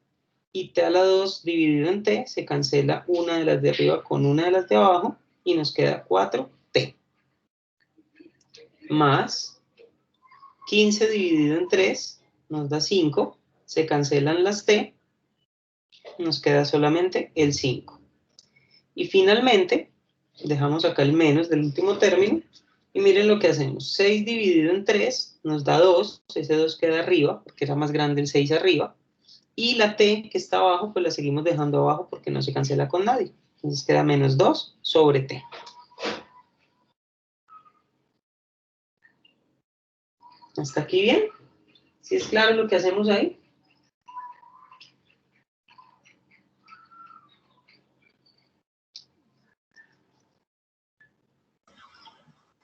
Y t a la 2 dividido en t, se cancela una de las de arriba con una de las de abajo y nos queda 4t. Más 15 dividido en 3 nos da 5, se cancelan las t, nos queda solamente el 5. Y finalmente, dejamos acá el menos del último término, y miren lo que hacemos. 6 dividido en 3 nos da 2, ese 2 queda arriba, porque era más grande el 6 arriba, y la t que está abajo, pues la seguimos dejando abajo porque no se cancela con nadie. Entonces queda menos 2 sobre t. ¿Hasta aquí bien? ¿Sí es claro lo que hacemos ahí?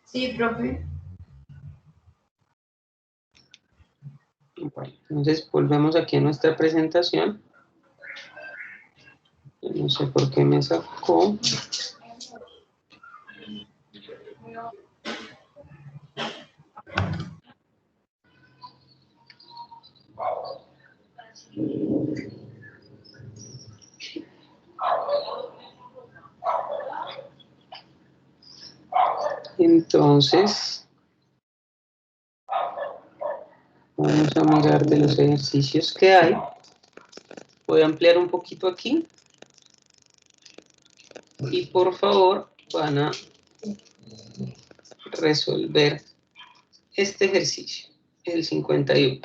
Sí, profe. Bueno, entonces volvemos aquí a nuestra presentación. No sé por qué me sacó. Entonces, vamos a mirar de los ejercicios que hay. Voy a ampliar un poquito aquí. Y por favor, van a resolver este ejercicio, el 51.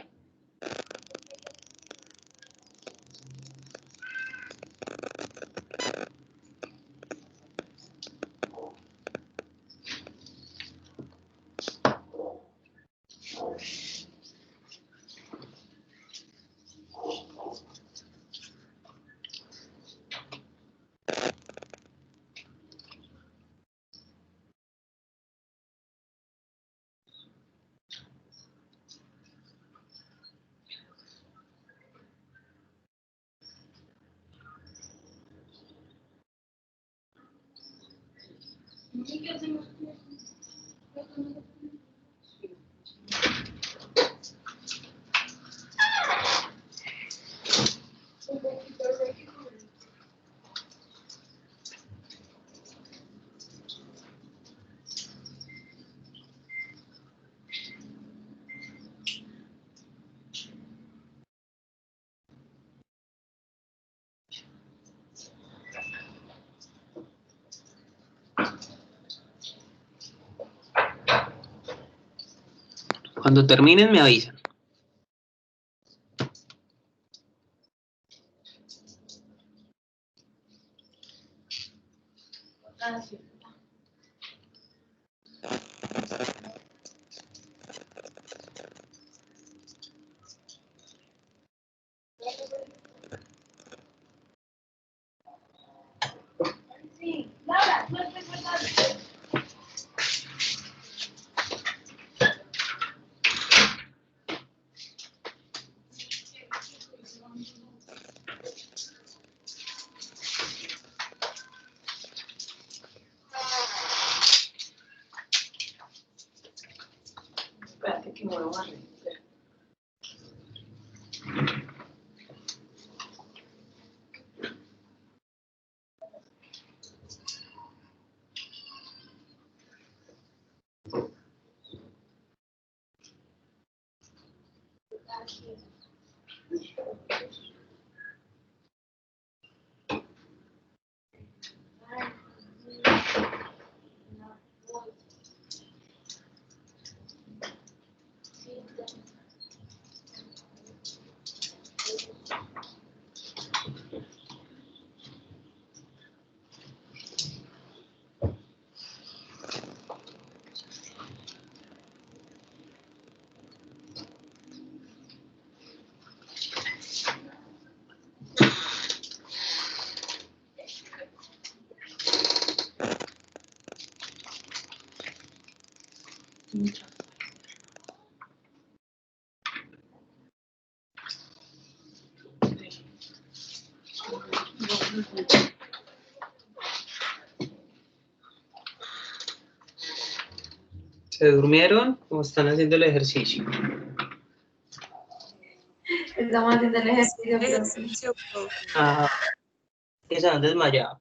Cuando terminen me avisan. Sí, Laura, no te cuentas. Espérate que muevo más. ¿Se durmieron o están haciendo el ejercicio? Estamos haciendo el ejercicio, profe. Ejercicio, profe. Ah, que se han desmayado.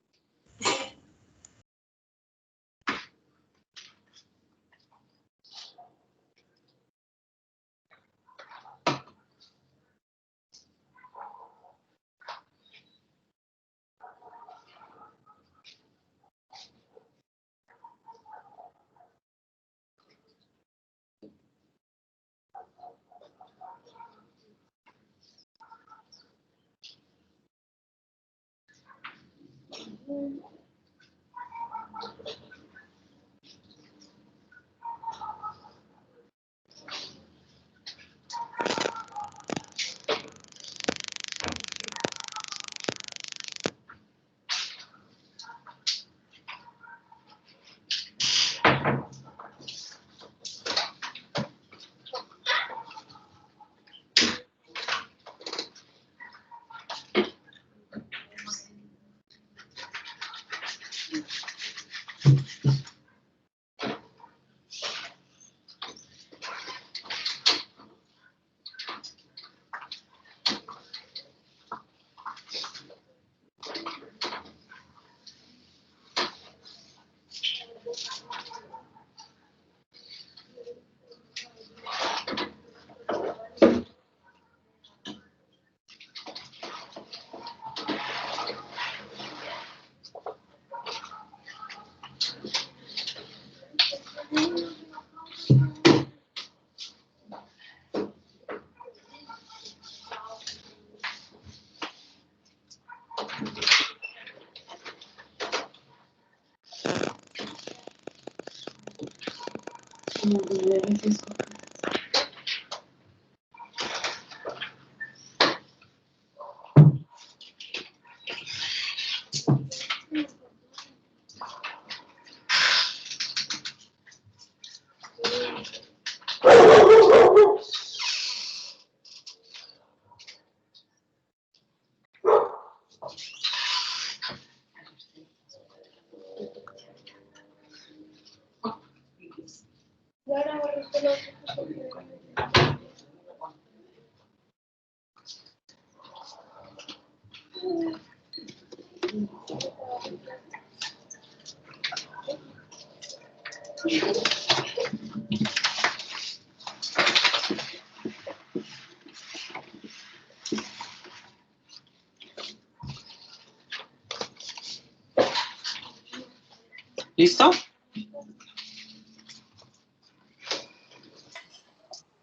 ¿Listo?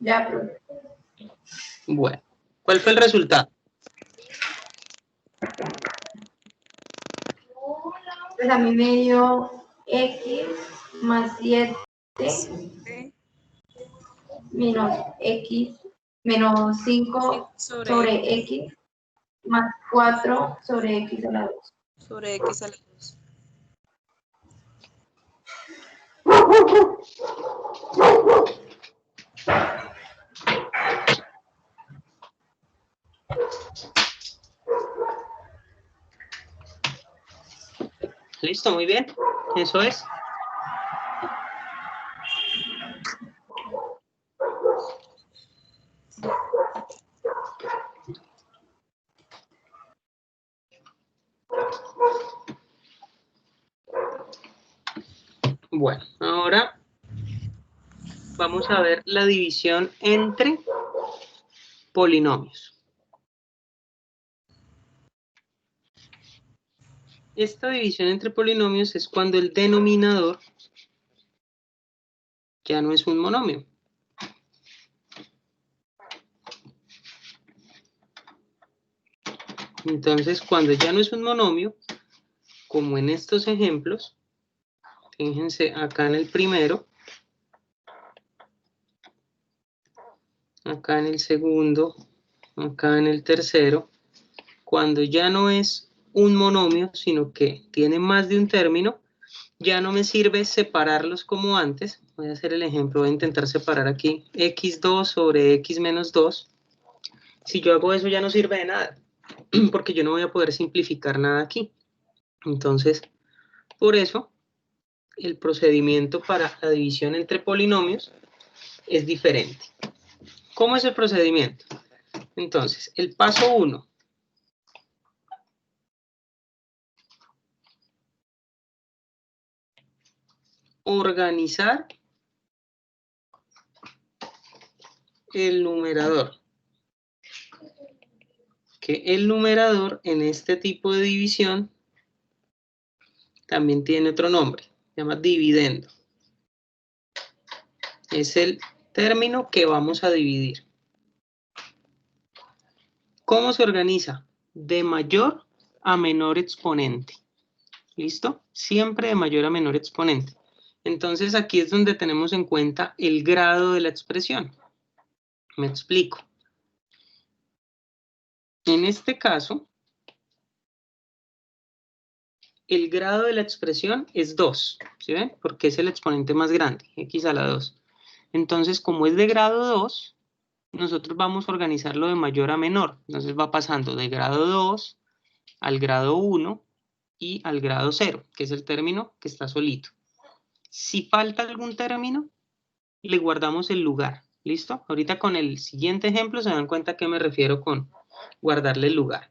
Ya, profe. Bueno, ¿cuál fue el resultado? Pues a mí me dio X más 7 Sí. menos X menos 5 sobre X más 4 sobre X a la 2. Sobre X a la 2. ¿Listo? Muy bien. Eso es. Bueno, ahora vamos a ver la división entre polinomios. Esta división entre polinomios es cuando el denominador ya no es un monomio. Entonces, cuando ya no es un monomio, como en estos ejemplos, fíjense acá en el primero, acá en el segundo, acá en el tercero, cuando ya no es un monomio, sino que tiene más de un término, ya no me sirve separarlos como antes. Voy a hacer el ejemplo, voy a intentar separar aquí x2 sobre x menos 2. Si yo hago eso ya no sirve de nada, porque yo no voy a poder simplificar nada aquí. Entonces, por eso, el procedimiento para la división entre polinomios es diferente. ¿Cómo es el procedimiento? Entonces, el paso 1. Organizar el numerador. Que el numerador en este tipo de división también tiene otro nombre, se llama dividendo. Es el término que vamos a dividir. ¿Cómo se organiza? De mayor a menor exponente. ¿Listo? Siempre de mayor a menor exponente. Entonces aquí es donde tenemos en cuenta el grado de la expresión. Me explico. En este caso, el grado de la expresión es 2, ¿sí ven? Porque es el exponente más grande, x a la 2. Entonces, como es de grado 2, nosotros vamos a organizarlo de mayor a menor. Entonces va pasando de grado 2 al grado 1 y al grado 0, que es el término que está solito. Si falta algún término, le guardamos el lugar. ¿Listo? Ahorita con el siguiente ejemplo se dan cuenta a qué me refiero con guardarle el lugar.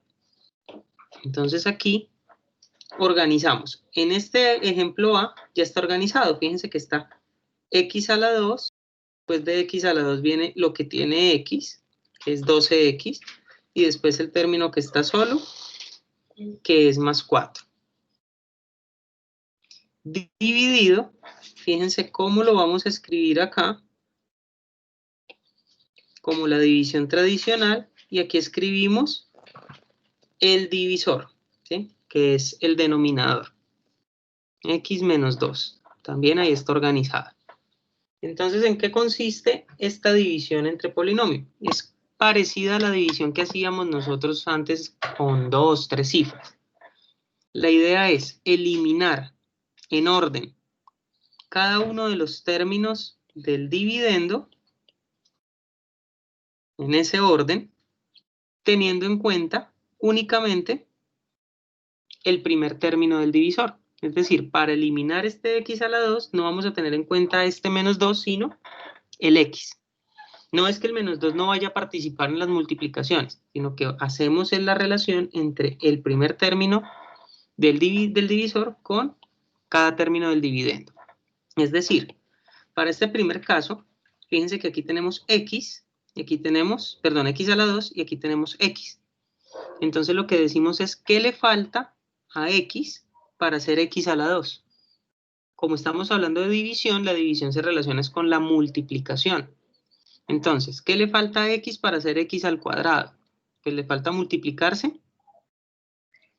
Entonces aquí organizamos. En este ejemplo A ya está organizado. Fíjense que está x a la 2. Después de x a la 2 viene lo que tiene x, que es 12x. Y después el término que está solo, que es más 4. Dividido, fíjense cómo lo vamos a escribir acá, como la división tradicional, y aquí escribimos el divisor, ¿sí? Que es el denominador, x menos 2, también ahí está organizada. Entonces, ¿en qué consiste esta división entre polinomios? Es parecida a la división que hacíamos nosotros antes con 2, 3 cifras. La idea es eliminar en orden cada uno de los términos del dividendo en ese orden, teniendo en cuenta únicamente el primer término del divisor. Es decir, para eliminar este x a la 2, no vamos a tener en cuenta este menos 2, sino el x. No es que el menos 2 no vaya a participar en las multiplicaciones, sino que hacemos la relación entre el primer término del divisor con cada término del dividendo. Es decir, para este primer caso, fíjense que aquí tenemos x, y aquí tenemos, perdón, x a la 2 y aquí tenemos x. Entonces lo que decimos es que le falta a x para hacer x a la 2. Como estamos hablando de división, la división se relaciona con la multiplicación. Entonces, ¿qué le falta a x para hacer x al cuadrado? Pues le falta multiplicarse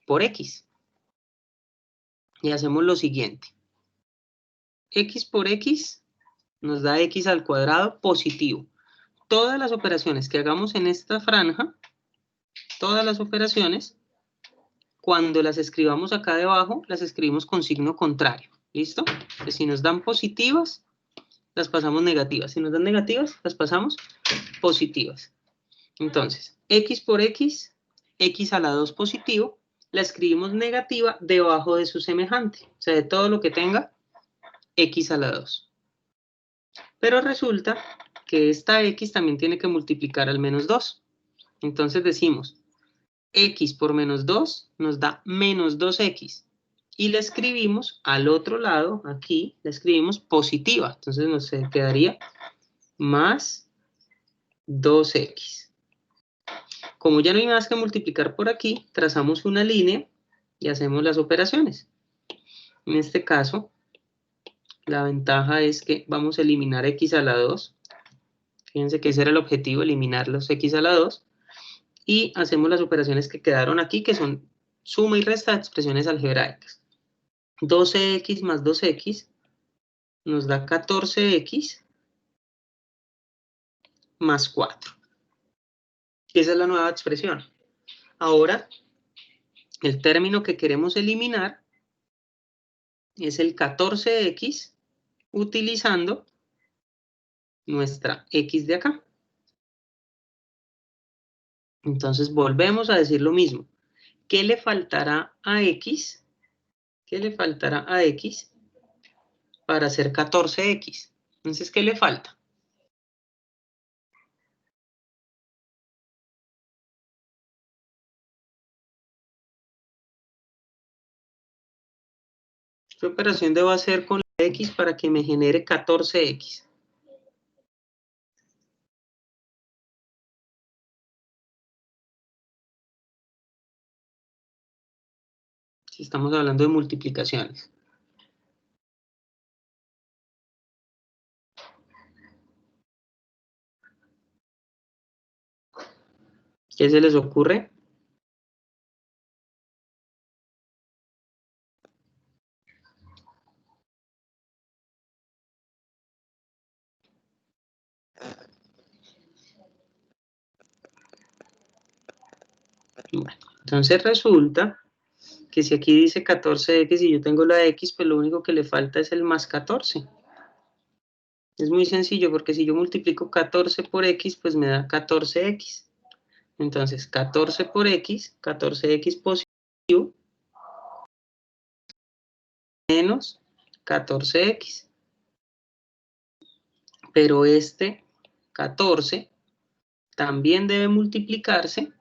por x. Y hacemos lo siguiente. X por x nos da x al cuadrado positivo. Todas las operaciones que hagamos en esta franja, todas las operaciones, cuando las escribamos acá debajo, las escribimos con signo contrario. ¿Listo? Pues si nos dan positivas, las pasamos negativas. Si nos dan negativas, las pasamos positivas. Entonces, x por x, x a la 2 positivo, la escribimos negativa debajo de su semejante. O sea, de todo lo que tenga x a la 2. Pero resulta que esta x también tiene que multiplicar al menos 2. Entonces decimos, x por menos 2 nos da menos 2x. Y la escribimos al otro lado, aquí, la escribimos positiva. Entonces nos quedaría más 2x. Como ya no hay más que multiplicar por aquí, trazamos una línea y hacemos las operaciones. En este caso, la ventaja es que vamos a eliminar x a la 2. Fíjense que ese era el objetivo, eliminar los x a la 2. Y hacemos las operaciones que quedaron aquí, que son suma y resta de expresiones algebraicas. 12x más 2x nos da 14x más 4. Esa es la nueva expresión. Ahora, el término que queremos eliminar es el 14x utilizando nuestra x de acá. Entonces volvemos a decir lo mismo. ¿Qué le faltará a X? ¿Qué le faltará a X para hacer 14X? Entonces, ¿qué le falta? ¿Qué operación debo hacer con la X para que me genere 14X? Si estamos hablando de multiplicaciones. ¿Qué se les ocurre? Bueno, entonces resulta que si aquí dice 14X y yo tengo la X, pues lo único que le falta es el más 14. Es muy sencillo porque si yo multiplico 14 por X, pues me da 14X. Entonces, 14 por X, 14X positivo, menos 14X. Pero este 14 también debe multiplicarse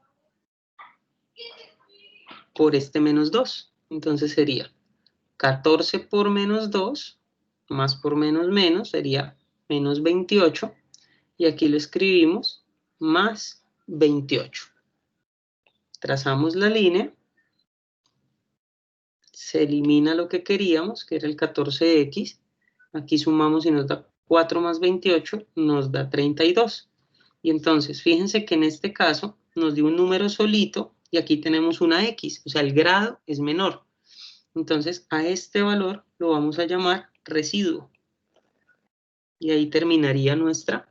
por este menos 2. Entonces sería 14 por menos 2, más por menos sería menos 28. Y aquí lo escribimos más 28. Trazamos la línea. Se elimina lo que queríamos, que era el 14X. Aquí sumamos y nos da 4 más 28, nos da 32. Y entonces, fíjense que en este caso nos dio un número solito y aquí tenemos una X, o sea, el grado es menor. Entonces, a este valor lo vamos a llamar residuo. Y ahí terminaría nuestra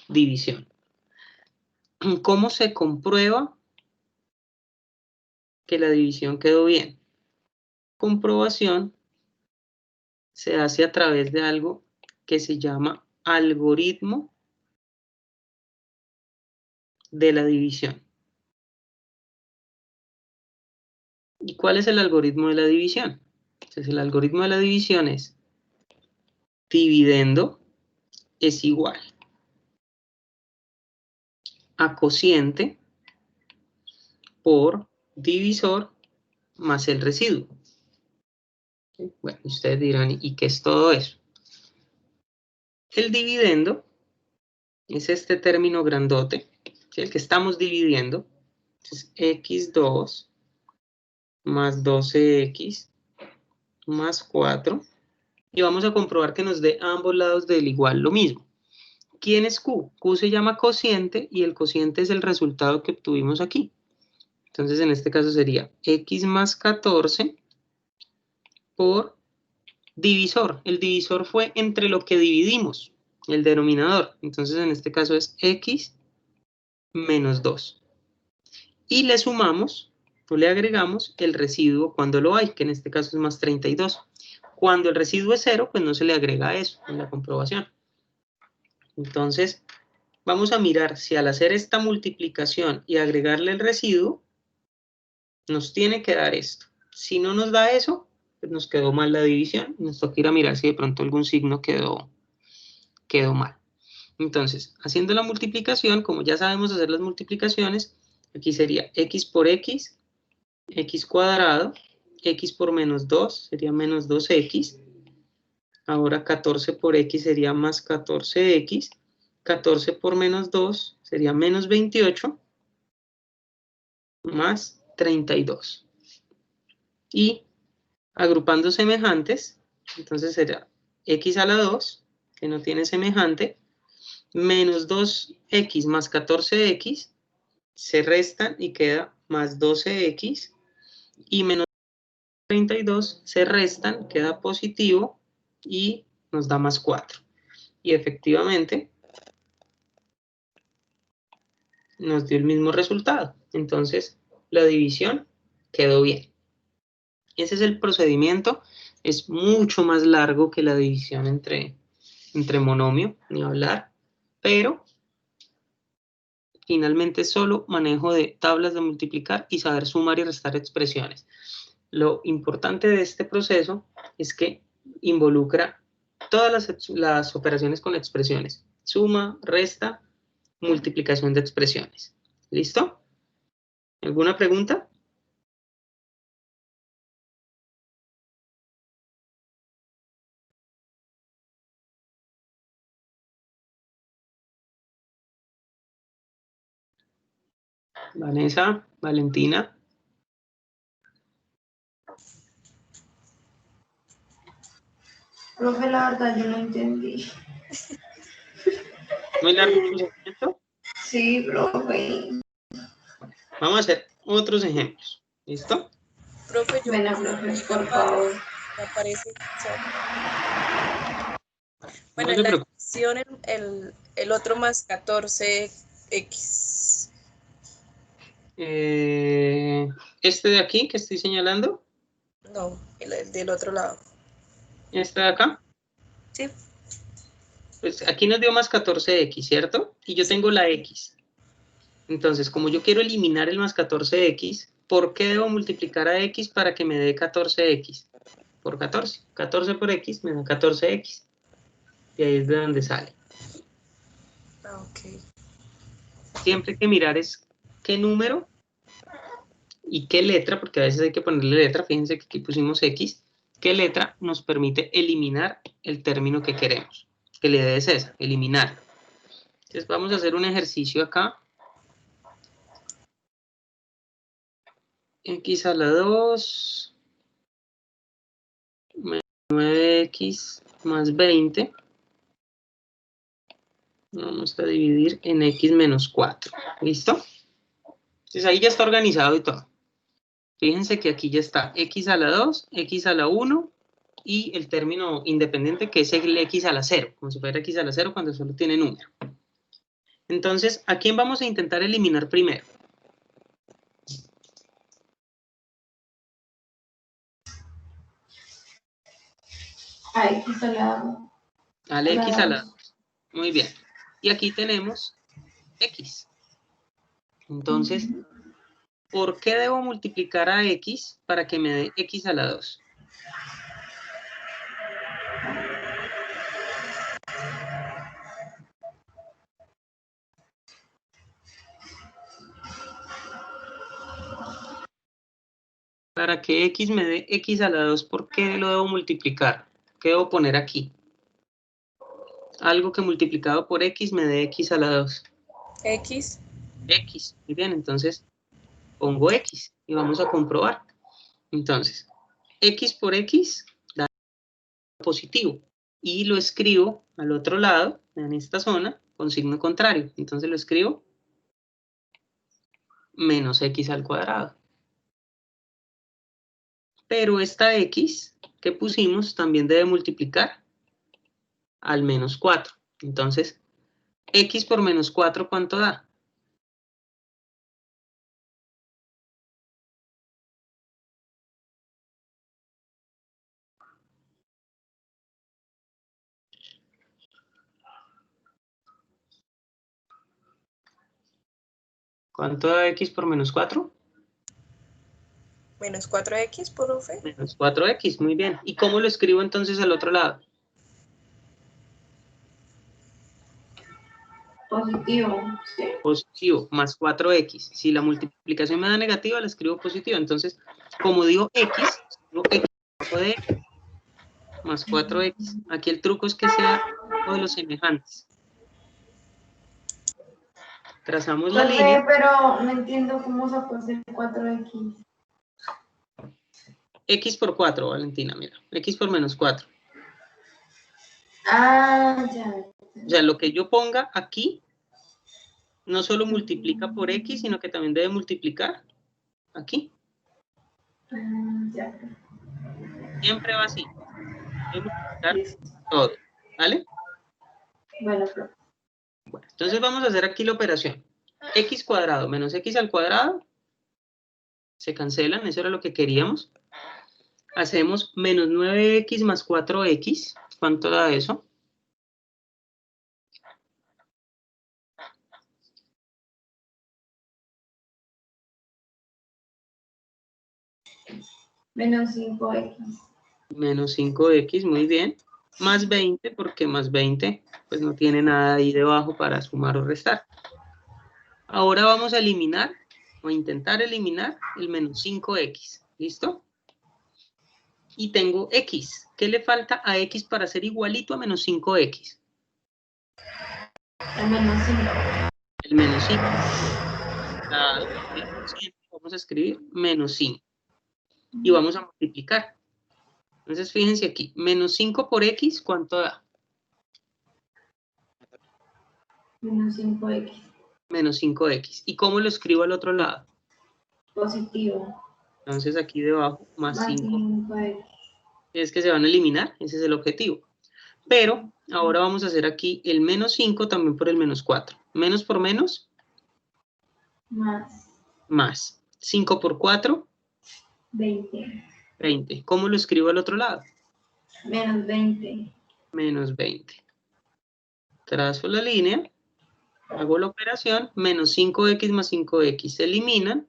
división. ¿Cómo se comprueba que la división quedó bien? Comprobación se hace a través de algo que se llama algoritmo de la división. ¿Y cuál es el algoritmo de la división? Entonces, el algoritmo de la división es dividendo es igual a cociente por divisor más el residuo. Bueno, ustedes dirán, ¿y qué es todo eso? El dividendo es este término grandote, ¿sí? El que estamos dividiendo. Entonces, x2 más 12x más 4. Y vamos a comprobar que nos dé a ambos lados del igual lo mismo. ¿Quién es Q? Q se llama cociente y el cociente es el resultado que obtuvimos aquí. Entonces, en este caso sería x más 14 por divisor. El divisor fue entre lo que dividimos, el denominador. Entonces, en este caso es x menos 2. Y le sumamos, o le agregamos el residuo cuando lo hay, que en este caso es más 32. Cuando el residuo es 0, pues no se le agrega eso en la comprobación. Entonces, vamos a mirar si al hacer esta multiplicación y agregarle el residuo, nos tiene que dar esto. Si no nos da eso, pues nos quedó mal la división. Nos toca ir a mirar si de pronto algún signo quedó mal. Entonces, haciendo la multiplicación, como ya sabemos hacer las multiplicaciones, aquí sería x por x, x cuadrado, x por menos 2 sería menos 2x. Ahora 14 por x sería más 14x. 14 por menos 2 sería menos 28 más 32. Y agrupando semejantes, entonces será x a la 2, que no tiene semejante, menos 2x más 14x, se restan y queda más 12x, y menos 32 se restan, queda positivo, y nos da más 4. Y efectivamente, nos dio el mismo resultado. Entonces, la división quedó bien. Ese es el procedimiento. Es mucho más largo que la división entre monomio, ni hablar, pero finalmente solo manejo de tablas de multiplicar y saber sumar y restar expresiones. Lo importante de este proceso es que involucra todas las operaciones con expresiones. Suma, resta, multiplicación de expresiones. ¿Listo? ¿Alguna pregunta? Vanessa, Valentina. Profe, la verdad yo no entendí. ¿Muy largo el procedimiento? Sí, profe. Vamos a hacer otros ejemplos. ¿Listo? Profe, yo Bueno, profe, por favor. me aparece. Bueno, No en se la preocupe. división el otro más 14x. Este de aquí que estoy señalando, No, el del otro lado. este de acá, Sí. pues aquí nos dio más 14x, ¿cierto? Y yo tengo la x. Entonces, como yo quiero eliminar el más 14x, ¿por qué debo multiplicar a x para que me dé 14x? Por 14. 14 por x me da 14x. Y ahí es de donde sale. Ah, ok. Siempre hay que mirar es qué número y qué letra, porque a veces hay que ponerle letra, fíjense que aquí pusimos x, qué letra nos permite eliminar el término que queremos. Que la idea es esa, eliminar. Entonces vamos a hacer un ejercicio acá. X a la 2, 9x más 20. Vamos a dividir en x menos 4. ¿Listo? Entonces ahí ya está organizado y todo. Fíjense que aquí ya está x a la 2, x a la 1 y el término independiente que es el x a la 0, como si fuera x a la 0 cuando solo tiene número. Entonces, ¿a quién vamos a intentar eliminar primero? A X a la... Al x a la 2. Muy bien. Y aquí tenemos x. Entonces, ¿por qué debo multiplicar a x para que me dé x a la 2? Para que x me dé x a la 2, ¿por qué lo debo multiplicar? ¿Qué debo poner aquí? Algo que multiplicado por x me dé x a la 2. X. X. Muy bien, entonces pongo x y vamos a comprobar. Entonces, x por x da positivo. Y lo escribo al otro lado, en esta zona, con signo contrario. Entonces lo escribo menos x al cuadrado. Pero esta x que pusimos también debe multiplicar al menos 4. Entonces, x por menos 4, ¿cuánto da? ¿Cuánto da x por menos 4? Menos 4x, profe. Menos 4x, muy bien. ¿Y cómo lo escribo entonces al otro lado? Positivo, ¿sí? Positivo, más 4x. Si la multiplicación me da negativa, la escribo positiva. Entonces, como digo x, escribo x de x más 4x. Aquí el truco es que sea uno de los semejantes. Trazamos la Profe, línea. pero no entiendo cómo se puede hacer 4X. X por 4, Valentina, mira. X por menos 4. Ah, ya. O sea, lo que yo ponga aquí no solo multiplica por x, sino que también debe multiplicar aquí. Ya. Siempre va así. Debe multiplicar Listo. todo. ¿Vale? Bueno, profe. Bueno, entonces vamos a hacer aquí la operación. X cuadrado menos x al cuadrado. Se cancelan, eso era lo que queríamos. Hacemos menos 9x más 4x. ¿Cuánto da eso? Menos 5x. Menos 5x, muy bien. Más 20, porque más 20, pues no tiene nada ahí debajo para sumar o restar. Ahora vamos a eliminar, o a intentar eliminar, el menos 5x. ¿Listo? Y tengo x. ¿Qué le falta a x para ser igualito a menos 5x? El menos 5. El menos 5. Vamos a escribir menos 5. Y vamos a multiplicar. Entonces, fíjense aquí. Menos 5 por x, ¿cuánto da? Menos 5x. Menos 5x. ¿Y cómo lo escribo al otro lado? Positivo. Entonces, aquí debajo, más Más 5. 5x. Es que se van a eliminar. Ese es el objetivo. Pero, ahora vamos a hacer aquí el menos 5 también por el menos 4. Menos por menos. Más. Más. 5 por 4. 20. 20. ¿Cómo lo escribo al otro lado? Menos 20. Menos 20. Trazo la línea, hago la operación, menos 5x más 5x se eliminan,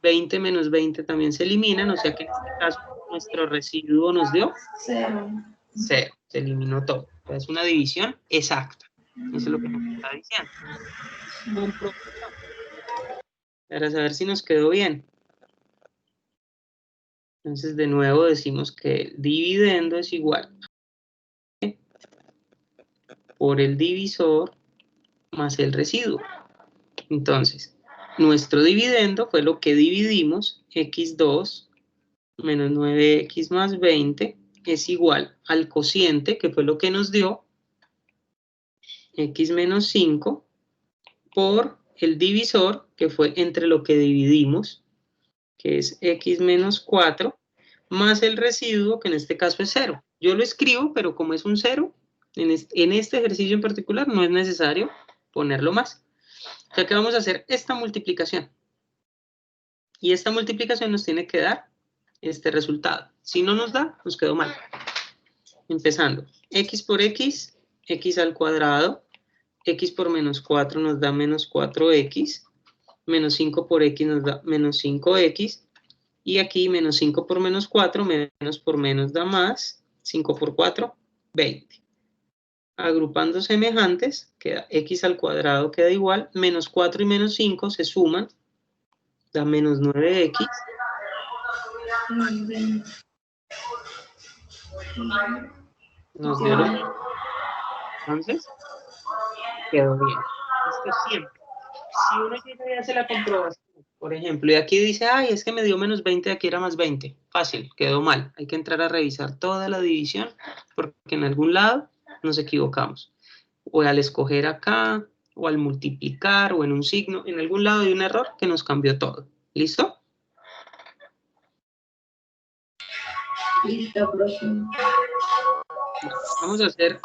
20 menos 20 también se eliminan, o sea que en este caso nuestro residuo nos dio 0. 0, se eliminó todo. Es una división exacta, eso es lo que nos está diciendo. Para saber si nos quedó bien. Entonces de nuevo decimos que el dividendo es igual por el divisor más el residuo. Entonces, nuestro dividendo fue lo que dividimos, x2 menos 9x más 20 es igual al cociente, que fue lo que nos dio, x menos 5, por el divisor, que fue entre lo que dividimos, que es x menos 4, más el residuo, que en este caso es 0. Yo lo escribo, pero como es un 0, en este ejercicio en particular no es necesario ponerlo más. O sea que vamos a hacer esta multiplicación. Y esta multiplicación nos tiene que dar este resultado. Si no nos da, nos quedó mal. Empezando, x por x, x al cuadrado, x por menos 4 nos da menos 4x, menos 5 por x nos da menos 5x, y aquí menos 5 por menos 4, menos por menos da más, 5 por 4, 20. Agrupando semejantes, queda x al cuadrado queda igual, menos 4 y menos 5 se suman, da menos 9x. Nos dio lo mismo. Entonces, quedó bien. Esto siempre. Si uno llega y hace la comprobación, por ejemplo, y aquí dice, ay, es que me dio menos 20, aquí era más 20. Fácil, quedó mal. Hay que entrar a revisar toda la división, porque en algún lado nos equivocamos. O al escoger acá, o al multiplicar, o en un signo, en algún lado hay un error que nos cambió todo. ¿Listo? Listo, profe. Vamos a hacer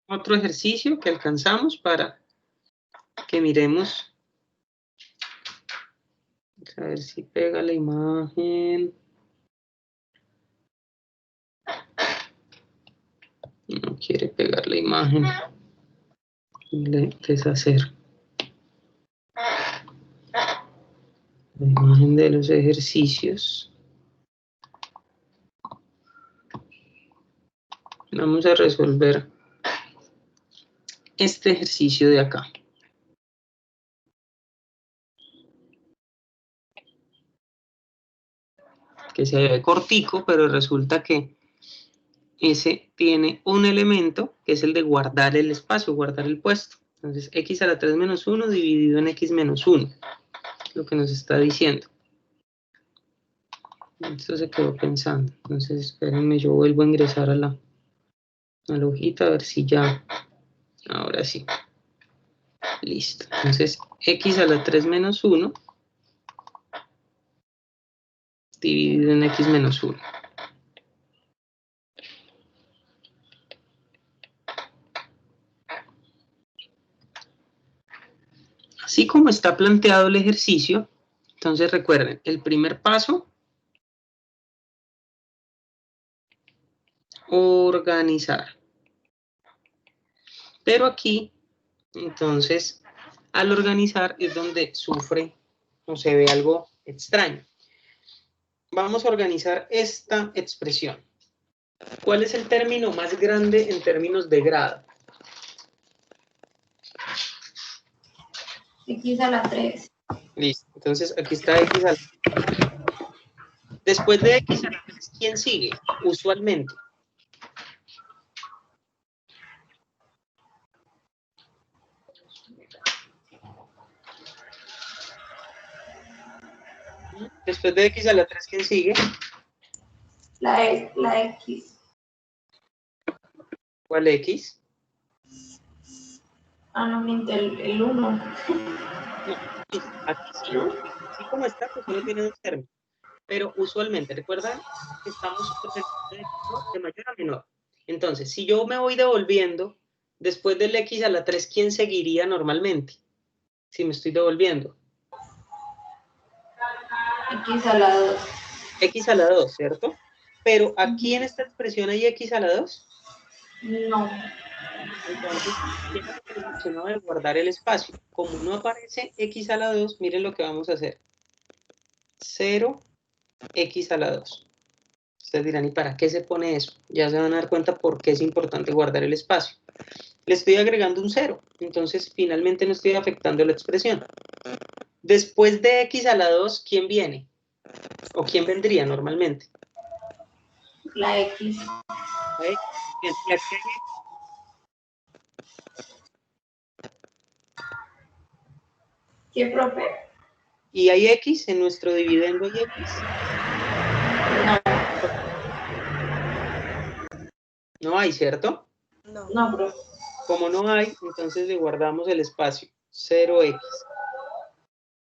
otro ejercicio que alcanzamos para que miremos. A ver si pega la imagen. No quiere pegar la imagen. Deshacer. La imagen de los ejercicios. Vamos a resolver este ejercicio de acá. Que se ve cortico, pero resulta que ese tiene un elemento que es el de guardar el espacio, guardar el puesto. Entonces, x a la 3 menos 1 dividido en x menos 1. Lo que nos está diciendo. Esto se quedó pensando. Entonces, espérenme, yo vuelvo a ingresar a la hojita a ver si ya. Ahora sí. Listo. Entonces, x a la 3 menos 1 dividido en x menos 1. Así como está planteado el ejercicio, entonces recuerden, el primer paso, organizar. Pero aquí, entonces, al organizar es donde sufre o se ve algo extraño. vamos a organizar esta expresión. ¿Cuál es el término más grande en términos de grado? X a la 3. Listo. Entonces, aquí está X a la 3. Después de X a la 3, ¿quién sigue? Usualmente. Después de X a la 3, ¿quién sigue? La X. ¿Cuál X? Ah, no, miento, el 1. No, aquí sí. Así como está, pues solo tiene dos términos. Pero usualmente, recuerdan que estamos de mayor a menor. Entonces, si yo me voy devolviendo, después del X a la 3, ¿quién seguiría normalmente? Si me estoy devolviendo. X a la 2. X a la 2, ¿cierto? Pero aquí en esta expresión hay X a la 2. No. Entonces, ¿qué es lo que les mencionaba de guardar el espacio? Como no aparece X a la 2, miren lo que vamos a hacer. 0, X a la 2. Ustedes dirán, ¿y para qué se pone eso? Ya se van a dar cuenta por qué es importante guardar el espacio. Le estoy agregando un 0, entonces finalmente no estoy afectando la expresión. Después de X a la 2, ¿quién viene? ¿O quién vendría normalmente? La X. Bien, y aquí hay ¿Qué, profe? y hay X, en nuestro dividendo hay X. No hay, ¿cierto? No. No, profe. Como no hay, entonces le guardamos el espacio, 0x.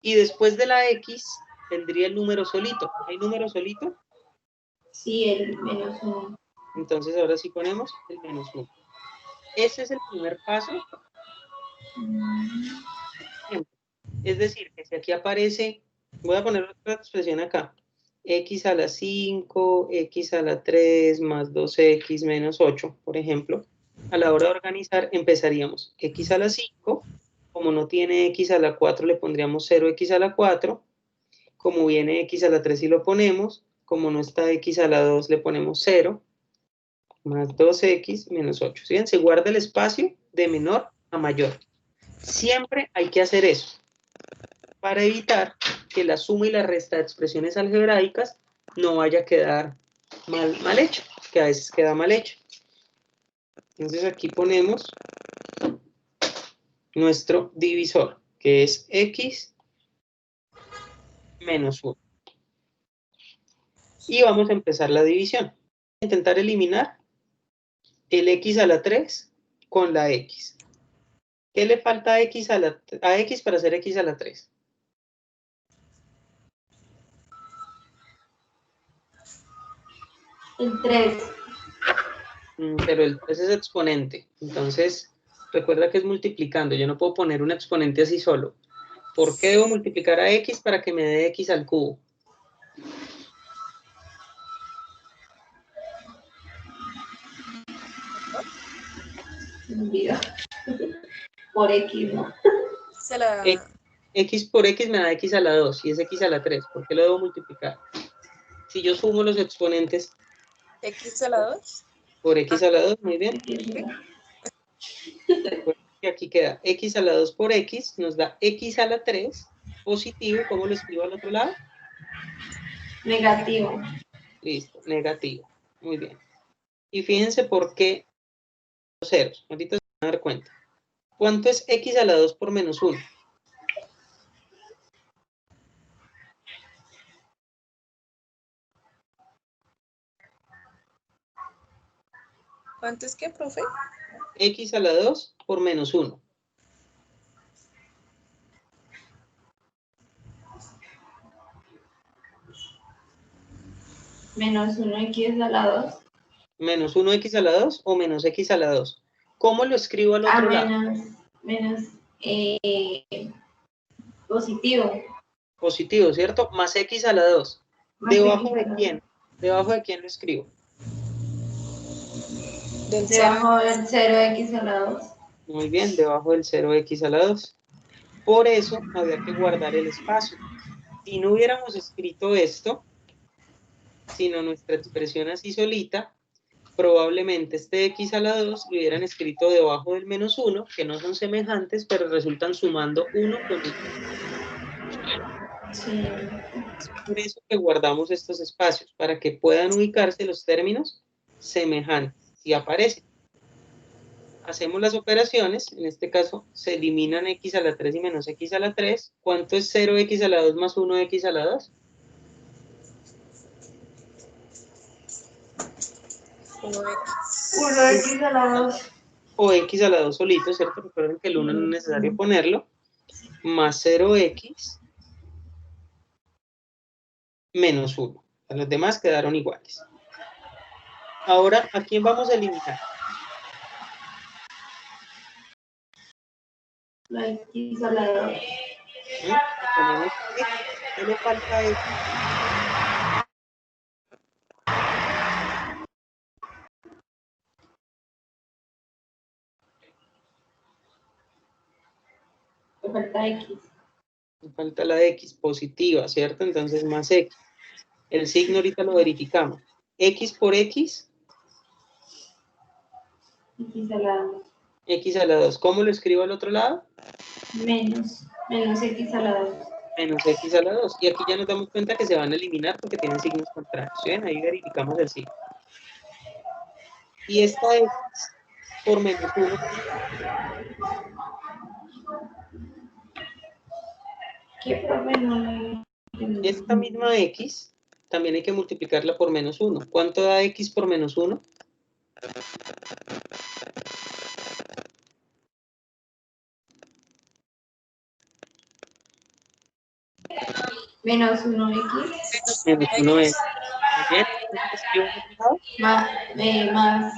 Y después de la x, tendría el número solito. ¿Hay número solito? Sí, el menos 1. Entonces ahora sí ponemos el menos 1. Ese es el primer paso. Es decir, que si aquí aparece, voy a poner otra expresión acá, x a la 5, x a la 3 más 2x menos 8, por ejemplo. A la hora de organizar empezaríamos x a la 5, como no tiene x a la 4 le pondríamos 0x a la 4, como viene x a la 3 y lo ponemos, como no está x a la 2 le ponemos 0, más 2x menos 8. ¿Sí? Se guarda el espacio de menor a mayor. Siempre hay que hacer eso, para evitar que la suma y la resta de expresiones algebraicas no vaya a quedar mal hecho, que a veces queda mal hecho. Entonces aquí ponemos nuestro divisor, que es x menos 1. Y vamos a empezar la división. Intentar eliminar el x a la 3 con la x. ¿Qué le falta a x para hacer x a la 3? El 3. Pero el 3 es exponente. Entonces, recuerda que es multiplicando. Yo no puedo poner un exponente así solo. ¿Por qué debo multiplicar a x para que me dé x al cubo? Olvida. Por X, ¿no? Se la... X por x me da x a la 2 y es x a la 3. ¿Por qué lo debo multiplicar? Si yo sumo los exponentes X a la 2. por x a la 2, muy bien. X. Recuerda que aquí queda x a la 2 por x, nos da x a la 3 positivo. ¿Cómo lo escribo al otro lado? Negativo. Listo, negativo. Muy bien. Y fíjense por qué los ceros. Ahorita se van a dar cuenta. ¿Cuánto es x a la 2 por menos 1? ¿Cuánto es que, profe? X a la 2 por menos 1. Menos 1X a la 2. Menos 1x a la 2 o menos x a la 2. ¿Cómo lo escribo al otro lado? Menos positivo. Positivo, ¿cierto? Más x a la 2. Más ¿Debajo X a de la quién? ¿Debajo de quién lo escribo? Del Debajo del 0X a la 2. Muy bien, debajo del 0x a la 2. Por eso había que guardar el espacio. Si no hubiéramos escrito esto, sino nuestra expresión así solita, probablemente este x a la 2 lo hubieran escrito debajo del menos 1, que no son semejantes, pero resultan sumando 1 con 1. Sí. Es por eso que guardamos estos espacios, para que puedan ubicarse los términos semejantes y aparecen. Hacemos las operaciones, en este caso se eliminan x a la 3 y menos x a la 3. ¿Cuánto es 0x a la 2 más 1x a la 2? 1x. 1x a la 2. O x a la 2 solito, ¿cierto? Recuerden que el 1 no es necesario ponerlo. Más 0x menos 1. Los demás quedaron iguales. Ahora, ¿a quién vamos a eliminar? La x a la 2. Ponemos x. ¿Qué le falta a x? Le falta x. Le falta la x positiva, ¿cierto? Entonces más x. El signo ahorita lo verificamos. X por x. X a la 2. X a la 2. ¿Cómo lo escribo al otro lado? Menos x a la 2. Menos x a la 2. Y aquí ya nos damos cuenta que se van a eliminar porque tienen signos contrarios. ¿Ven? Ahí verificamos el signo. Y esta x por menos 1. ¿Qué por menos? Esta misma x también hay que multiplicarla por menos 1. ¿Cuánto da x por menos 1? Menos 1x. Menos 1 es. Bien. ¿Escribo en otro lado? Más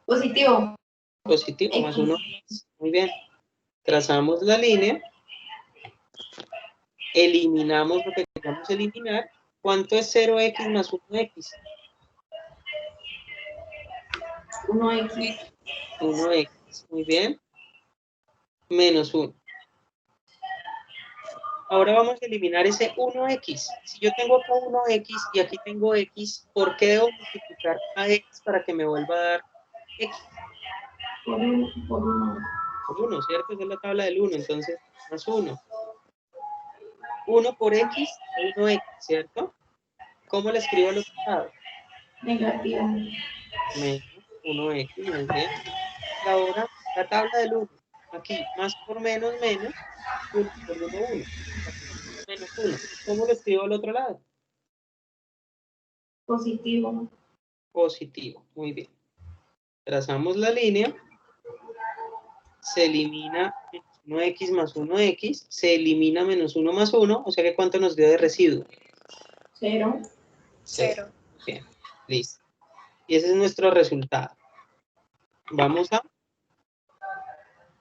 positivo. Positivo, X. más 1. Muy bien. Trazamos la línea. Eliminamos lo que queramos eliminar. ¿Cuánto es 0x más 1x? 1x. 1x. Muy bien. Menos 1. Ahora vamos a eliminar ese 1x. Si yo tengo acá 1x y aquí tengo x, ¿por qué debo multiplicar a x para que me vuelva a dar x? Por 1. Por 1, ¿cierto? Esa es la tabla del 1, entonces más 1. 1 por x, 1x, ¿cierto? ¿Cómo le escribo al otro lado? Negativo. Menos 1x, muy bien. Y ahora la tabla del 1. Aquí, más por menos, menos. 1 por 1, 1. Menos 1. ¿Cómo lo escribo al otro lado? Positivo. Positivo, muy bien. Trazamos la línea. Se elimina menos 1x más 1x. Se elimina menos 1 más 1. O sea que ¿cuánto nos dio de residuo? 0. 0. Bien, listo. Y ese es nuestro resultado. Vamos a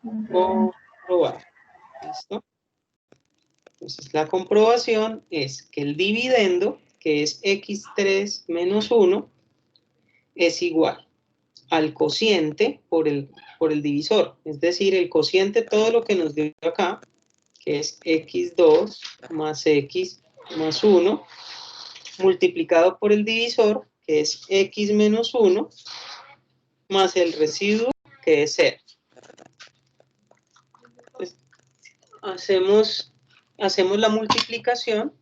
comprobar. ¿Listo? Entonces la comprobación es que el dividendo, que es x3 menos 1, es igual al cociente por el divisor. Es decir, el cociente, todo lo que nos dio acá, que es x2 más x más 1, multiplicado por el divisor, que es x menos 1, más el residuo, que es 0. Pues, hacemos la multiplicación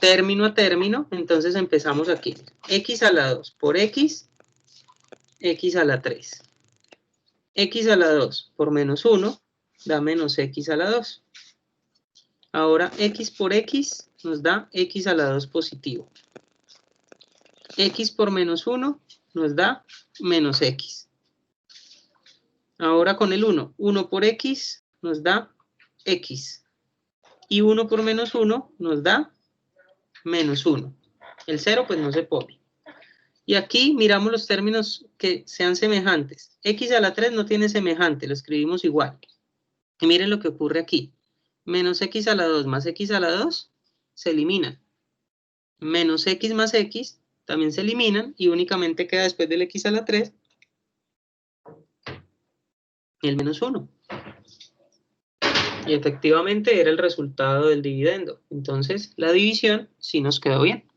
término a término, entonces empezamos aquí. X a la 2 por x, x a la 3. X a la 2 por menos 1 da menos x a la 2. Ahora x por x nos da x a la 2 positivo. X por menos 1 nos da menos x. Ahora con el 1, 1 por x nos da x. Y 1 por menos 1 nos da menos 1. El 0 pues no se pone. Y aquí miramos los términos que sean semejantes. X a la 3 no tiene semejante, lo escribimos igual. Y miren lo que ocurre aquí. Menos x a la 2 más x a la 2 se eliminan. Menos x más x también se eliminan y únicamente queda después del x a la 3 el menos 1. Y efectivamente era el resultado del dividendo. Entonces, la división sí nos quedó bien.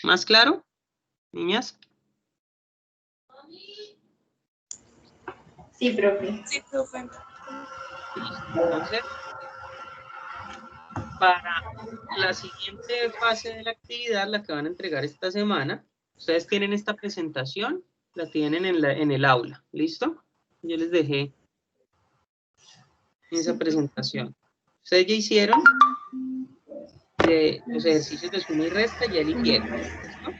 ¿Más claro, niñas? Sí, profe. Sí, profe. Entonces, para la siguiente fase de la actividad, la que van a entregar esta semana, ustedes tienen esta presentación, la tienen en el aula, ¿listo? Yo les dejé esa presentación. Ustedes ya hicieron los ejercicios de suma y resta, ya eligieron, ¿listo?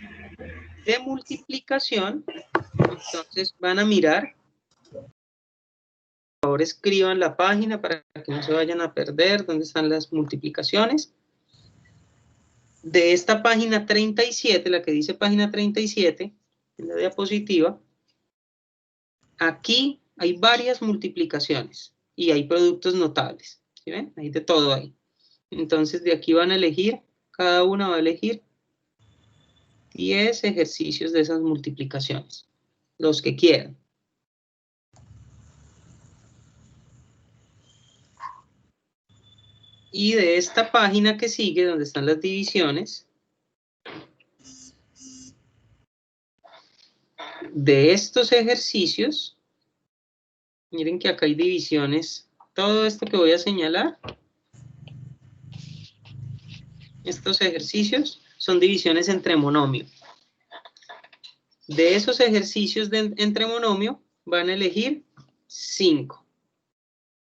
De multiplicación, entonces van a mirar. Por favor, escriban la página para que no se vayan a perder dónde están las multiplicaciones. De esta página 37, la que dice página 37, en la diapositiva, aquí hay varias multiplicaciones y hay productos notables. ¿Sí ven? Hay de todo ahí. Entonces, de aquí van a elegir, cada una va a elegir 10 ejercicios de esas multiplicaciones, los que quieran. Y de esta página que sigue, donde están las divisiones, de estos ejercicios, miren que acá hay divisiones. Todo esto que voy a señalar, estos ejercicios, son divisiones entre monomio. De esos ejercicios entre monomio, van a elegir 5.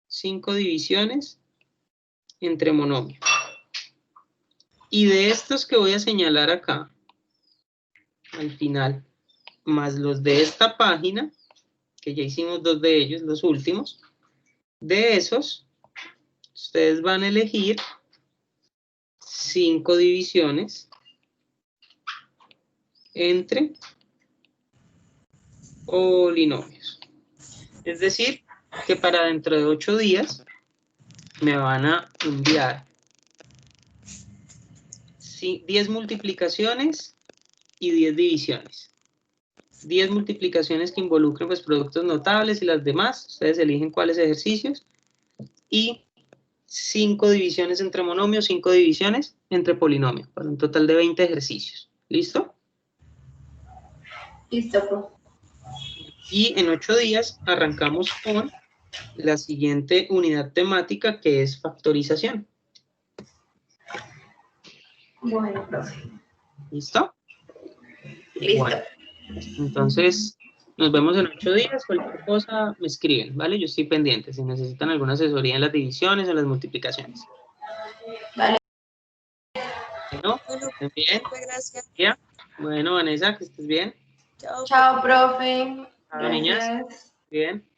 5 divisiones entre monomio. Y de estos que voy a señalar acá, al final, más los de esta página, que ya hicimos 2 de ellos, los últimos, de esos, ustedes van a elegir 5 divisiones entre polinomios. Es decir, que para dentro de 8 días me van a enviar 10 multiplicaciones y 10 divisiones. 10 multiplicaciones que involucren pues, productos notables y las demás. Ustedes eligen cuáles ejercicios. Y 5 divisiones entre monomios, 5 divisiones entre polinomios. Para un total de 20 ejercicios. ¿Listo? Listo, profe. Y en 8 días arrancamos con la siguiente unidad temática, que es factorización. Bueno, profe. ¿Listo? Listo. Bueno, entonces nos vemos en 8 días. Cualquier cosa me escriben, ¿vale? Yo estoy pendiente si necesitan alguna asesoría en las divisiones o en las multiplicaciones. Vale. Bueno, Bueno, ¿estén bien? profe, gracias. ¿Ya? Bueno, Vanessa, que estés bien. Chao. Chao, profe. Chao, niñas. Gracias. Bien.